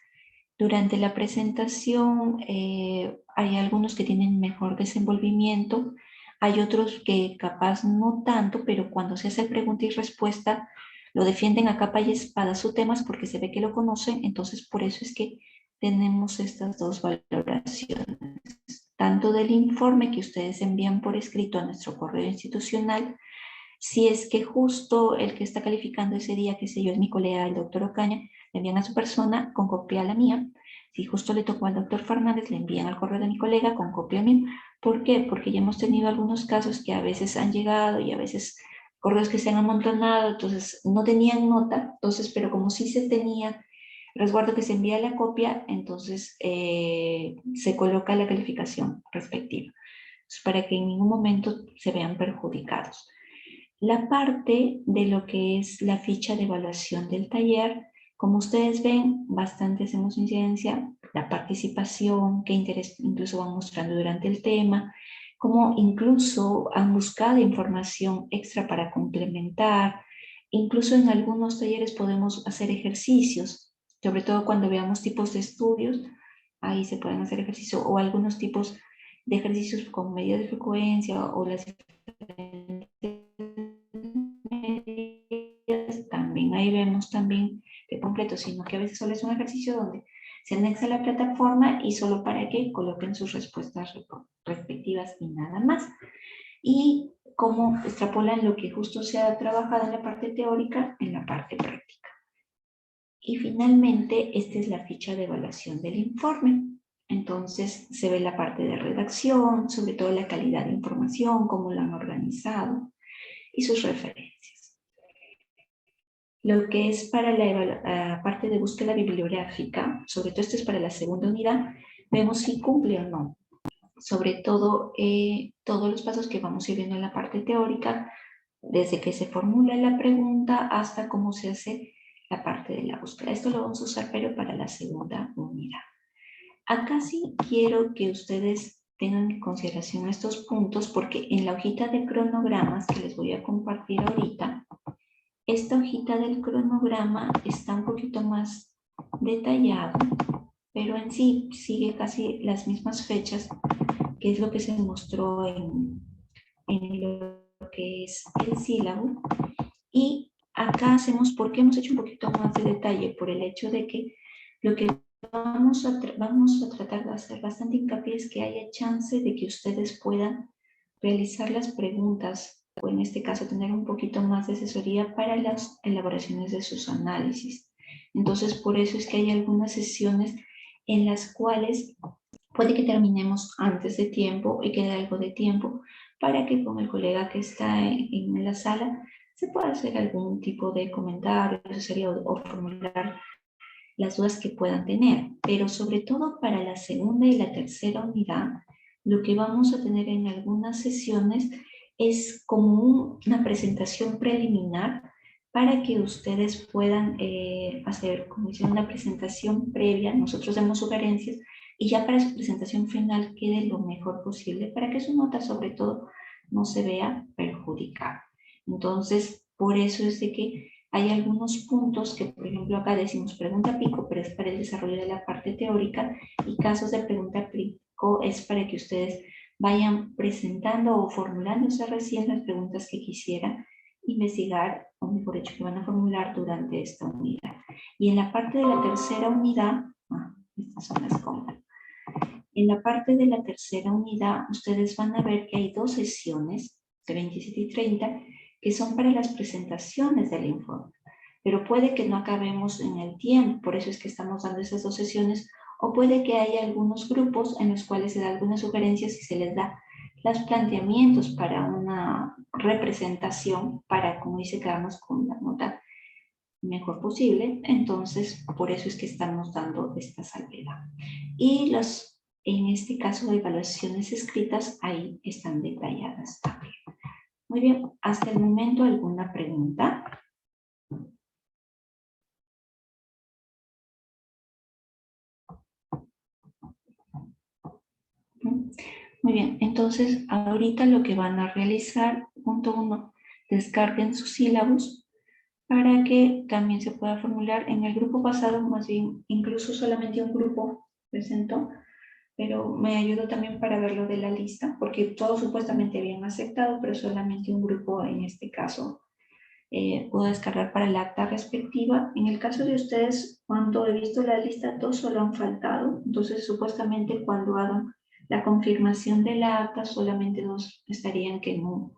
durante la presentación hay algunos que tienen mejor desenvolvimiento, hay otros que capaz no tanto, pero cuando se hace pregunta y respuesta lo defienden a capa y espada sus temas porque se ve que lo conocen, entonces por eso es que tenemos estas 2 valoraciones, tanto del informe que ustedes envían por escrito a nuestro correo institucional, si es que justo el que está calificando ese día, que sé yo, es mi colega, el doctor Ocaña, le envían a su persona con copia a la mía. Si justo le tocó al doctor Fernández, le envían al correo de mi colega con copia a mí. ¿Por qué? Porque ya hemos tenido algunos casos que a veces han llegado y a veces correos que se han amontonado, entonces no tenían nota, entonces, pero como sí se tenía resguardo que se envía la copia, entonces se coloca la calificación respectiva, para que en ningún momento se vean perjudicados. La parte de lo que es la ficha de evaluación del taller, como ustedes ven, bastante hacemos incidencia, la participación, qué interés incluso van mostrando durante el tema, cómo incluso han buscado información extra para complementar, incluso en algunos talleres podemos hacer ejercicios, sobre todo cuando veamos tipos de estudios, ahí se pueden hacer ejercicios o algunos tipos de ejercicios con medidas de frecuencia o las también ahí vemos también de completo, sino que a veces solo es un ejercicio donde se anexa a la plataforma y solo para que coloquen sus respuestas respectivas y nada más. Y cómo extrapolan lo que justo se ha trabajado en la parte teórica en la parte práctica. Y finalmente, esta es la ficha de evaluación del informe. Entonces, se ve la parte de redacción, sobre todo la calidad de información, cómo la han organizado y sus referencias. Lo que es para la parte de búsqueda bibliográfica, sobre todo esto es para la segunda unidad, vemos si cumple o no. Sobre todo, todos los pasos que vamos a ir viendo en la parte teórica, desde que se formula la pregunta hasta cómo se hace la parte de la búsqueda. Esto lo vamos a usar, pero para la segunda unidad. Acá sí quiero que ustedes tengan en consideración estos puntos, porque en la hojita de cronogramas que les voy a compartir ahorita, esta hojita del cronograma está un poquito más detallado, pero en sí sigue casi las mismas fechas, que es lo que se mostró en lo que es el sílabo. Y acá hacemos, ¿por qué hemos hecho un poquito más de detalle? Por el hecho de que lo que vamos a tratar de hacer bastante hincapié es que haya chance de que ustedes puedan realizar las preguntas, o en este caso tener un poquito más de asesoría para las elaboraciones de sus análisis. Entonces, por eso es que hay algunas sesiones en las cuales puede que terminemos antes de tiempo y quede algo de tiempo para que con el colega que está en la sala se pueda hacer algún tipo de comentario, asesoría o formular las dudas que puedan tener. Pero sobre todo para la segunda y la tercera unidad, lo que vamos a tener en algunas sesiones es como una presentación preliminar para que ustedes puedan hacer, como dicen, una presentación previa. Nosotros damos sugerencias y ya para su presentación final quede lo mejor posible para que su nota sobre todo no se vea perjudicada. Entonces, por eso es de que hay algunos puntos que, por ejemplo, acá decimos pregunta pico, pero es para el desarrollo de la parte teórica, y casos de pregunta pico es para que ustedes vayan presentando o formulándose recién las preguntas que quisieran investigar, o mejor dicho, que van a formular durante esta unidad. Y en la parte de la tercera unidad, estas son las compras. En la parte de la tercera unidad, ustedes van a ver que hay dos sesiones, de 27 y 30, que son para las presentaciones del informe. Pero puede que no acabemos en el tiempo, por eso es que estamos dando esas dos sesiones, o puede que haya algunos grupos en los cuales se da algunas sugerencias y se les da los planteamientos para una representación, para, como dice, quedarnos con la nota mejor posible. Entonces, por eso es que estamos dando esta salvedad. Y en este caso de evaluaciones escritas, ahí están detalladas también. Muy bien, hasta el momento, ¿alguna pregunta? Muy bien, entonces ahorita lo que van a realizar, punto 1, descarguen sus sílabos para que también se pueda formular. En el grupo pasado, más bien, incluso solamente un grupo presentó, pero me ayudó también para ver lo de la lista, porque todos supuestamente habían aceptado, pero solamente un grupo en este caso pudo descargar para el acta respectiva. En el caso de ustedes, cuando he visto la lista, dos solo han faltado, entonces supuestamente cuando hagan la confirmación de la acta, solamente dos estarían que no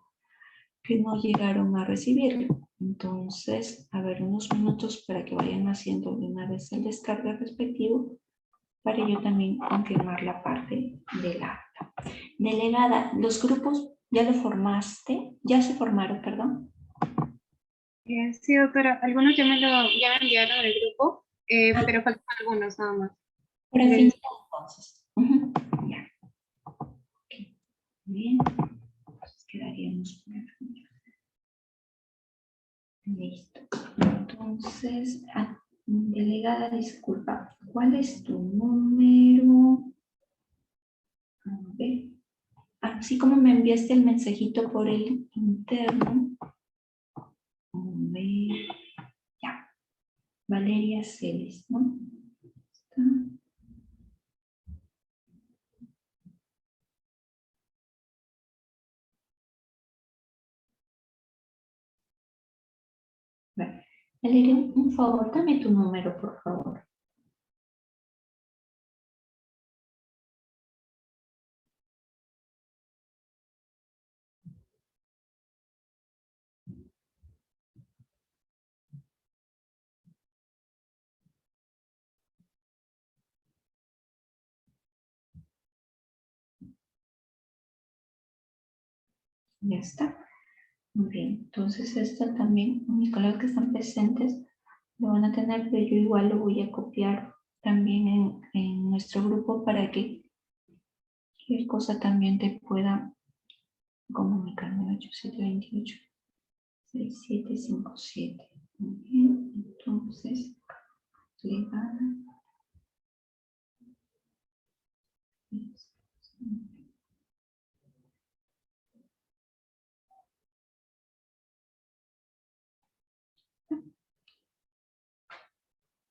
llegaron a recibirlo. Entonces, a ver, unos minutos para que vayan haciendo de una vez el descargue respectivo, para yo también confirmar la parte del acta. Delegada, los grupos ya lo formaste, ya se formaron, perdón. Sí, doctora, algunos ya me enviaron el grupo, pero faltan algunos nada más. Por el final, entonces. Ya. Okay. Bien. Entonces quedaríamos por aquí. Listo. Entonces, delegada, disculpa, ¿cuál es tu número? A ver. Así como me enviaste el mensajito por el interno. A ver. Ya. Valeria Celes, ¿no? Está. Vale. Valeria, un favor, dame tu número, por favor. Ya está. Muy bien. Entonces, esto también, mis colegas que están presentes lo van a tener, pero yo igual lo voy a copiar también en nuestro grupo para que cualquier cosa también te pueda comunicar. 8728 6757. Muy bien. Entonces, legada.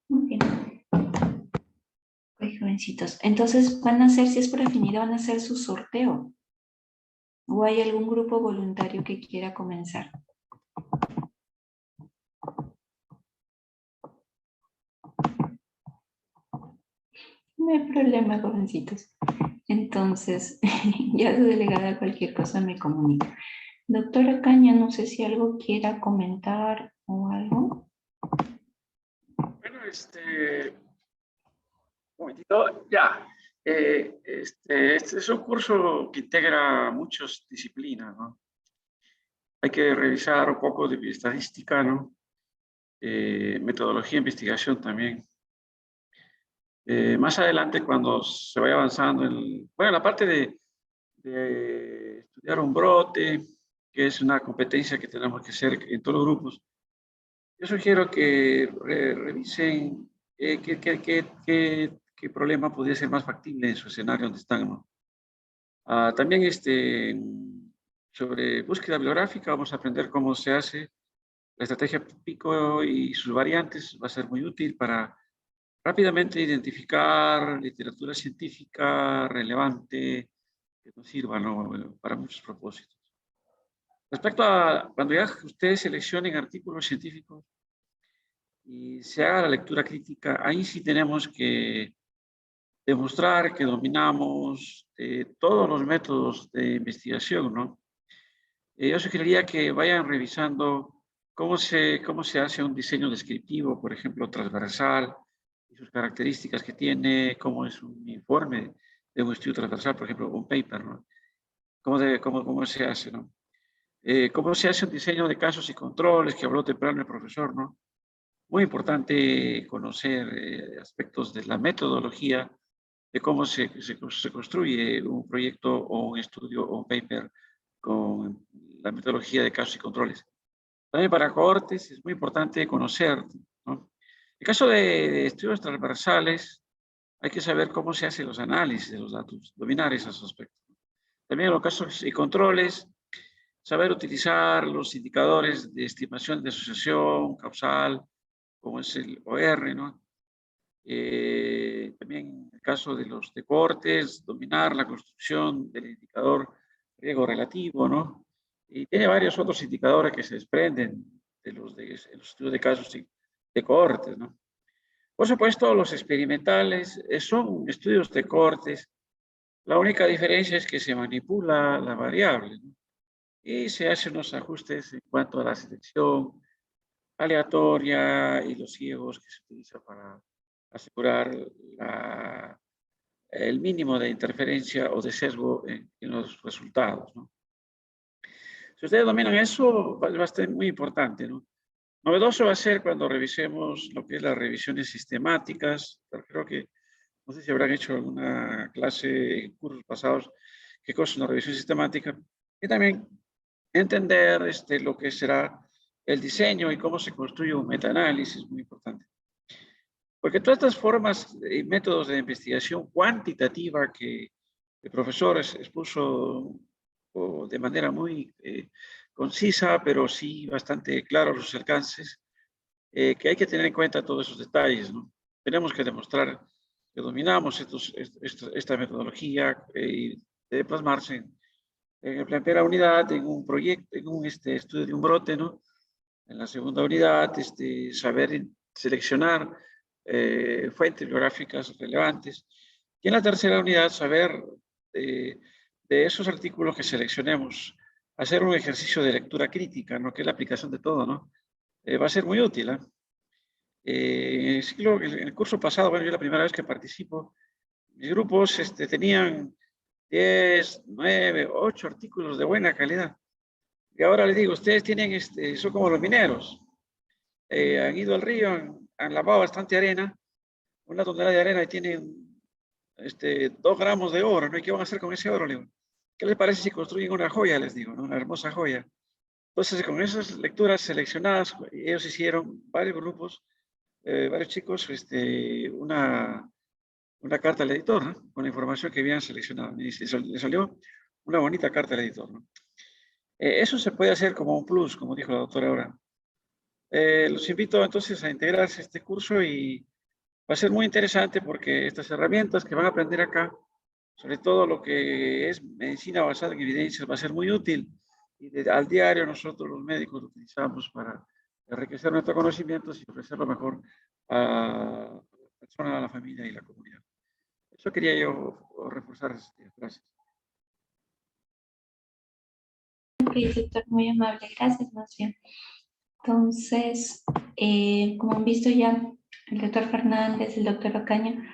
Muy bien. Ok, jovencitos. Entonces van a hacer, si es por afinidad, van a hacer su sorteo. ¿O hay algún grupo voluntario que quiera comenzar? No hay problema, jovencitos. Entonces, ya su delegada cualquier cosa me comunica. Doctora Caña, no sé si algo quiera comentar o algo. Bueno, un momentito, ya. Este es un curso que integra muchas disciplinas, ¿no? Hay que revisar un poco de estadística, ¿no? Metodología de investigación también. Más adelante, cuando se vaya avanzando bueno, la parte de estudiar un brote, que es una competencia que tenemos que hacer en todos los grupos, yo sugiero que revisen qué problema podría ser más factible en su escenario donde están, ¿no? También sobre búsqueda bibliográfica vamos a aprender cómo se hace la estrategia PICO y sus variantes. Va a ser muy útil para rápidamente identificar literatura científica relevante que nos sirva, ¿no? Para muchos propósitos. Respecto a cuando ya ustedes seleccionen artículos científicos y se haga la lectura crítica, ahí sí tenemos que demostrar que dominamos todos los métodos de investigación, ¿no? Yo sugeriría que vayan revisando cómo se hace un diseño descriptivo, por ejemplo, transversal, y sus características que tiene, cómo es un informe de un estudio transversal, por ejemplo, un paper, ¿no? Cómo se hace, ¿no? Cómo se hace un diseño de casos y controles, que habló temprano el profesor, ¿no? Muy importante conocer aspectos de la metodología, de cómo se construye un proyecto o un estudio o un paper con la metodología de casos y controles. También para cohortes es muy importante conocer, ¿no? En caso de estudios transversales, hay que saber cómo se hacen los análisis de los datos, dominar esos aspectos. También en los casos y controles, saber utilizar los indicadores de estimación de asociación causal, como es el OR, ¿no? También en el caso de los de cohortes, dominar la construcción del indicador riesgo relativo, ¿no? Y tiene varios otros indicadores que se desprenden de los estudios de casos y de cohortes, ¿no? Por supuesto, los experimentales son estudios de cohortes. La única diferencia es que se manipula la variable, ¿no? Y se hacen unos ajustes en cuanto a la selección aleatoria y los ciegos que se utilizan para asegurar el mínimo de interferencia o de sesgo en los resultados, ¿no? Si ustedes dominan eso, va a ser muy importante, ¿no? Novedoso va a ser cuando revisemos lo que es las revisiones sistemáticas. Creo que, no sé si habrán hecho alguna clase en cursos pasados, qué cosa es una revisión sistemática. Y también entender lo que será el diseño y cómo se construye un metaanálisis, muy importante. Porque todas estas formas y métodos de investigación cuantitativa que el profesor expuso de manera muy concisa, pero sí bastante claro sus alcances, que hay que tener en cuenta todos esos detalles, ¿no? Tenemos que demostrar que dominamos esta metodología y debe plasmarse en la primera unidad, en un proyecto, en un estudio de un brote, ¿no? En la segunda unidad, saber seleccionar fuentes bibliográficas relevantes. Y en la tercera unidad, saber de esos artículos que seleccionemos, hacer un ejercicio de lectura crítica, ¿no? Que es la aplicación de todo, ¿no? Va a ser muy útil, ¿eh? En el curso pasado, bueno, yo la primera vez que participo, mis grupos tenían 10, 9, 8 artículos de buena calidad. Y ahora les digo, ustedes tienen, son como los mineros. Han ido al río, han lavado bastante arena, una tonelada de arena y tienen 2 gramos de oro, ¿no? ¿Y qué van a hacer con ese oro? Le digo, ¿qué les parece si construyen una joya? Les digo, ¿no? Una hermosa joya. Entonces, con esas lecturas seleccionadas, ellos hicieron varios grupos, varios chicos, una carta al editor, ¿no? Con la información que habían seleccionado. Y le salió una bonita carta al editor, ¿no? Eso se puede hacer como un plus, como dijo la doctora ahora. Los invito entonces a integrarse a este curso y va a ser muy interesante porque estas herramientas que van a aprender acá, sobre todo lo que es medicina basada en evidencias, va a ser muy útil. Y al diario nosotros los médicos lo utilizamos para enriquecer nuestros conocimientos y ofrecer lo mejor a la persona, a la familia y la comunidad. Eso quería yo reforzar. Gracias. Ok, doctor, muy amable, gracias, más bien. Entonces, como han visto ya, el doctor Fernández, el doctor Ocaña,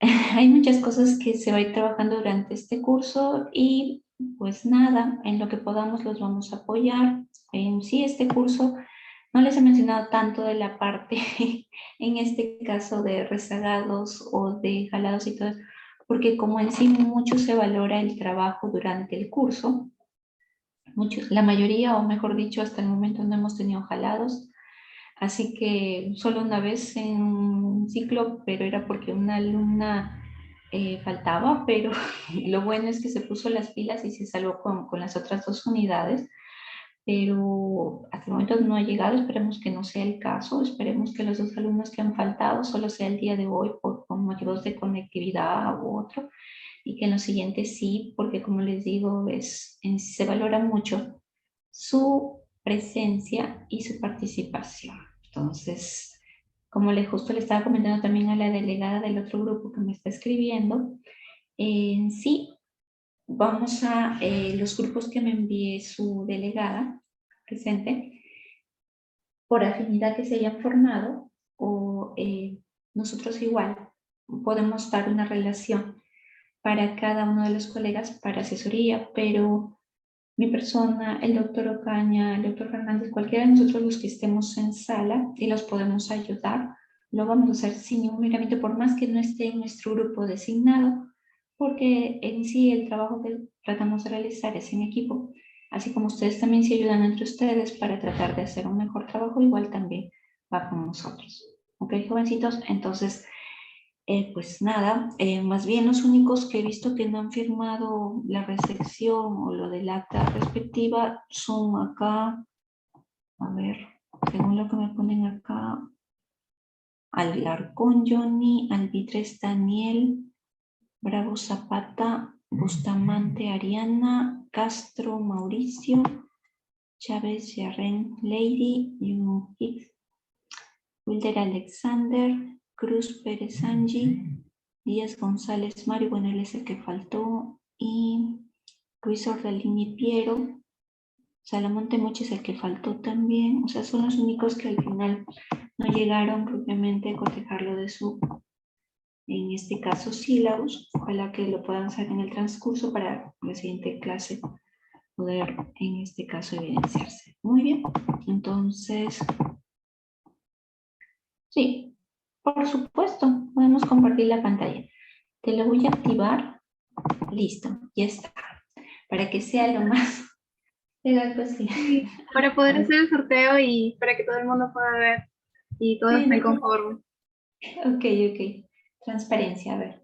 hay muchas cosas que se va a ir trabajando durante este curso y pues nada, en lo que podamos los vamos a apoyar. En sí, este curso no les he mencionado tanto de la parte, en este caso de rezagados o de jalados y todo eso, porque como en sí mucho se valora el trabajo durante el curso, muchos, la mayoría, o mejor dicho, hasta el momento no hemos tenido jalados, así que solo una vez en un ciclo, pero era porque una alumna faltaba, pero lo bueno es que se puso las pilas y se salvó con las otras 2 unidades, pero hasta el momento no ha llegado, esperemos que no sea el caso, esperemos que los 2 alumnos que han faltado solo sea el día de hoy por motivos de conectividad u otro, y que en los siguientes sí, porque como les digo, se valora mucho su presencia y su participación. Entonces, como justo le estaba comentando también a la delegada del otro grupo que me está escribiendo, en sí, vamos a los grupos que me envíe su delegada presente, por afinidad que se hayan formado, o nosotros igual podemos dar una relación para cada uno de los colegas para asesoría, pero mi persona, el doctor Ocaña, el doctor Fernández, cualquiera de nosotros los que estemos en sala y los podemos ayudar, lo vamos a hacer sin ningún miramiento, por más que no esté en nuestro grupo designado, porque en sí el trabajo que tratamos de realizar es en equipo, así como ustedes también se ayudan entre ustedes para tratar de hacer un mejor trabajo, igual también va con nosotros. ¿Ok, jovencitos? Entonces, pues nada, más bien los únicos que he visto que no han firmado la recepción o lo del acta respectiva son acá, a ver, según lo que me ponen acá, Alarcón Johnny, Albitres Daniel, Bravo Zapata, Bustamante Ariana, Castro Mauricio, Chávez Yarren Lady, Jung Hicks, Wilder Alexander, Cruz Pérez Angie, Díaz González Mario, bueno, él es el que faltó, y Ruiz Ordalini Piero, Salamonte Moche es el que faltó también, o sea, son los únicos que al final no llegaron propiamente a cotejarlo de su, en este caso, sílabus. Ojalá que lo puedan hacer en el transcurso para la siguiente clase poder, en este caso, evidenciarse. Muy bien, entonces, sí, por supuesto, podemos compartir la pantalla. Te lo voy a activar. Listo, ya está. Para que sea lo más legal posible. Sí, para poder hacer el sorteo y para que todo el mundo pueda ver y todos estén conformes. Ok, ok. Transparencia, a ver.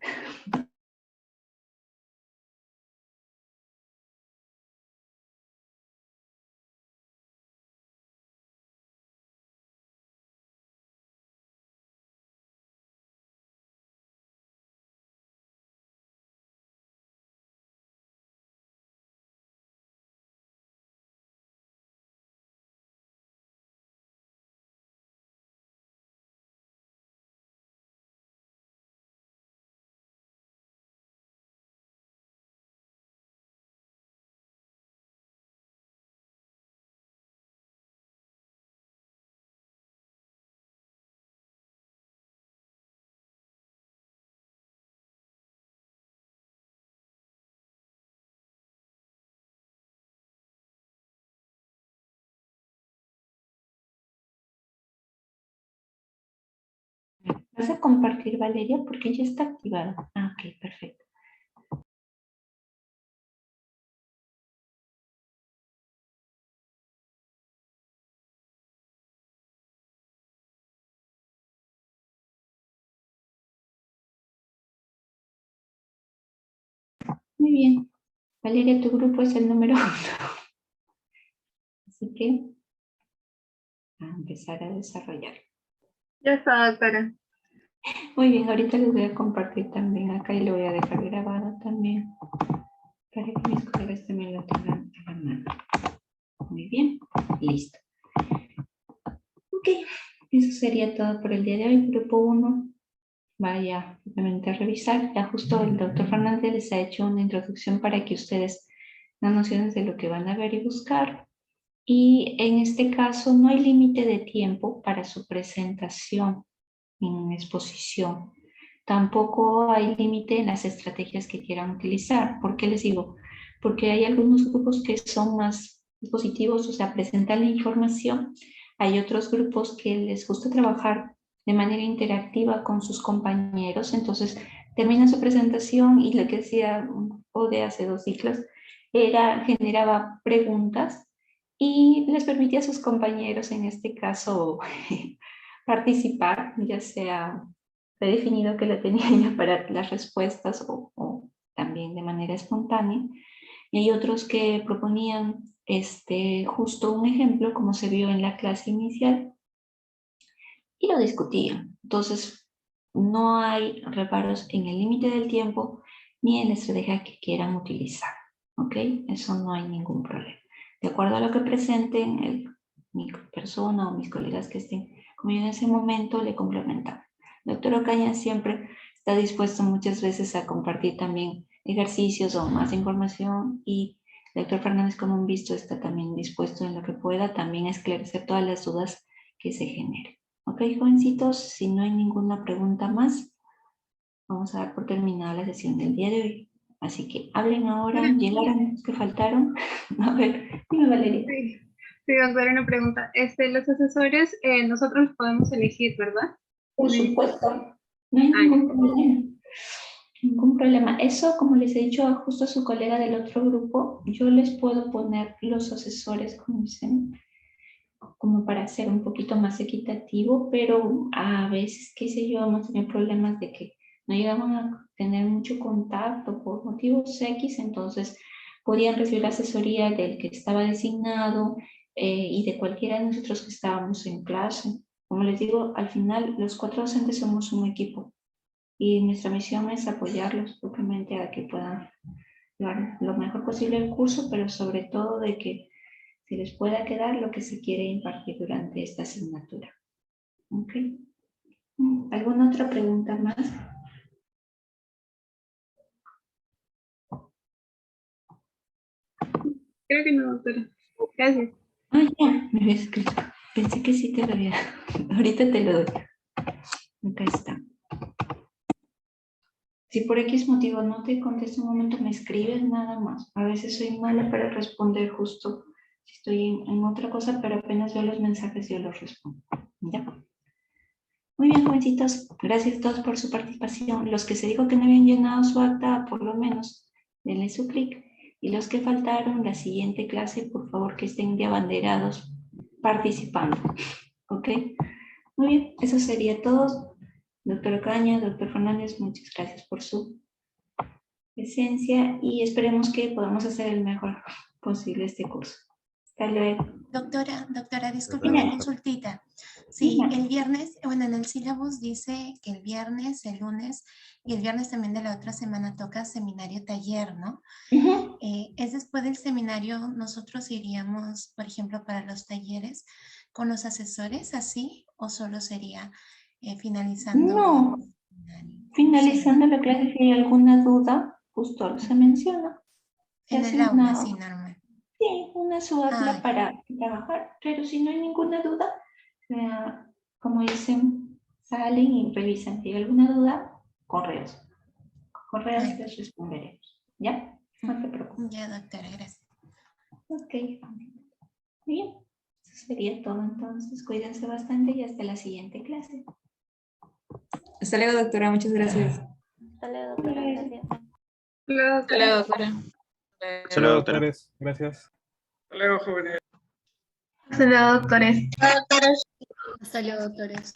¿Vas a compartir, Valeria? Porque ya está activado. Ah, ok, perfecto. Muy bien. Valeria, tu grupo es el número 1. Así que a empezar a desarrollar. Ya está, doctora. Muy bien, ahorita les voy a compartir también acá y lo voy a dejar grabado también para que mis colegas también lo tengan a la mano. Muy bien, listo. Ok, eso sería todo por el día de hoy. Grupo 1, vaya obviamente a revisar. Ya justo el doctor Fernández les ha hecho una introducción para que ustedes den nociones de lo que van a ver y buscar. Y en este caso no hay límite de tiempo para su presentación en exposición. Tampoco hay límite en las estrategias que quieran utilizar. ¿Por qué les digo? Porque hay algunos grupos que son más positivos, o sea, presentan la información. Hay otros grupos que les gusta trabajar de manera interactiva con sus compañeros. Entonces, terminan su presentación y lo que decía de hace 2 ciclos generaba preguntas y les permitía a sus compañeros, en este caso, participar, ya sea predefinido que lo tenían ya para las respuestas o también de manera espontánea. Y hay otros que proponían justo un ejemplo, como se vio en la clase inicial, y lo discutían. Entonces, no hay reparos en el límite del tiempo ni en la estrategia que quieran utilizar. ¿Ok? Eso no hay ningún problema. De acuerdo a lo que presenten mi persona o mis colegas que estén como yo en ese momento, le complementamos. Doctor Ocaña siempre está dispuesto muchas veces a compartir también ejercicios o más información, y el doctor Fernández, como han visto, está también dispuesto en lo que pueda también a esclarecer todas las dudas que se generen. Ok, jovencitos, si no hay ninguna pregunta más, vamos a dar por terminada la sesión del día de hoy. Así que hablen ahora, llegaron los que faltaron. A ver, dime, Valeria. Sí, doctora, una pregunta. Los asesores nosotros los podemos elegir, ¿verdad? Por supuesto, no hay ningún problema. Ningún problema. Eso, como les he dicho justo a su colega del otro grupo, yo les puedo poner los asesores, como dicen, como para ser un poquito más equitativo, pero a veces, qué sé yo, hemos tenido problemas de que no llegaban a tener mucho contacto por motivos X, entonces podían recibir asesoría del que estaba designado y de cualquiera de nosotros que estábamos en clase. Como les digo, al final los 4 docentes somos un equipo y nuestra misión es apoyarlos propiamente a que puedan llevar lo mejor posible el curso, pero sobre todo de que se les pueda quedar lo que se quiere impartir durante esta asignatura. ¿Ok? ¿Alguna otra pregunta más? Creo que no, doctora. Gracias. Ah, ya, me había escrito. Pensé que sí te lo había. Ahorita te lo doy. Acá está. Si por X motivo no te contesto un momento, me escribes nada más. A veces soy mala para responder justo si estoy en otra cosa, pero apenas veo los mensajes yo los respondo. ¿Ya? Muy bien, jovencitos. Gracias a todos por su participación. Los que se dijo que no habían llenado su acta, por lo menos, denle su clic. Y los que faltaron, la siguiente clase, por favor, que estén de abanderados participando. ¿Ok? Muy bien, eso sería todo. Doctor Ocaña, doctor Fernández, muchas gracias por su presencia y esperemos que podamos hacer el mejor posible este curso. Hasta luego. Doctora, disculpe una consultita. Sí, el viernes, bueno, en el sílabus dice que el viernes, el lunes y el viernes también de la otra semana toca seminario taller, ¿no? ¿Es después del seminario nosotros iríamos, por ejemplo, para los talleres con los asesores así o solo sería finalizando? No, finalizando la clase, si hay alguna duda, justo se menciona. En el aula, sí, normal. Sí, una subadla para trabajar, pero si no hay ninguna duda, como dicen, salen y revisan. Si hay alguna duda, correos. Correos les responderemos. ¿Ya? No te preocupes. Ya, doctora, gracias. Ok. Bien, eso sería todo entonces. Cuídense bastante y hasta la siguiente clase. Hasta luego, doctora. Muchas gracias. Hasta luego, doctora. Gracias. Hasta luego, doctora. Hasta luego, doctores. Gracias. Hasta luego, jóvenes. Hasta luego, doctores. Hasta luego, doctores.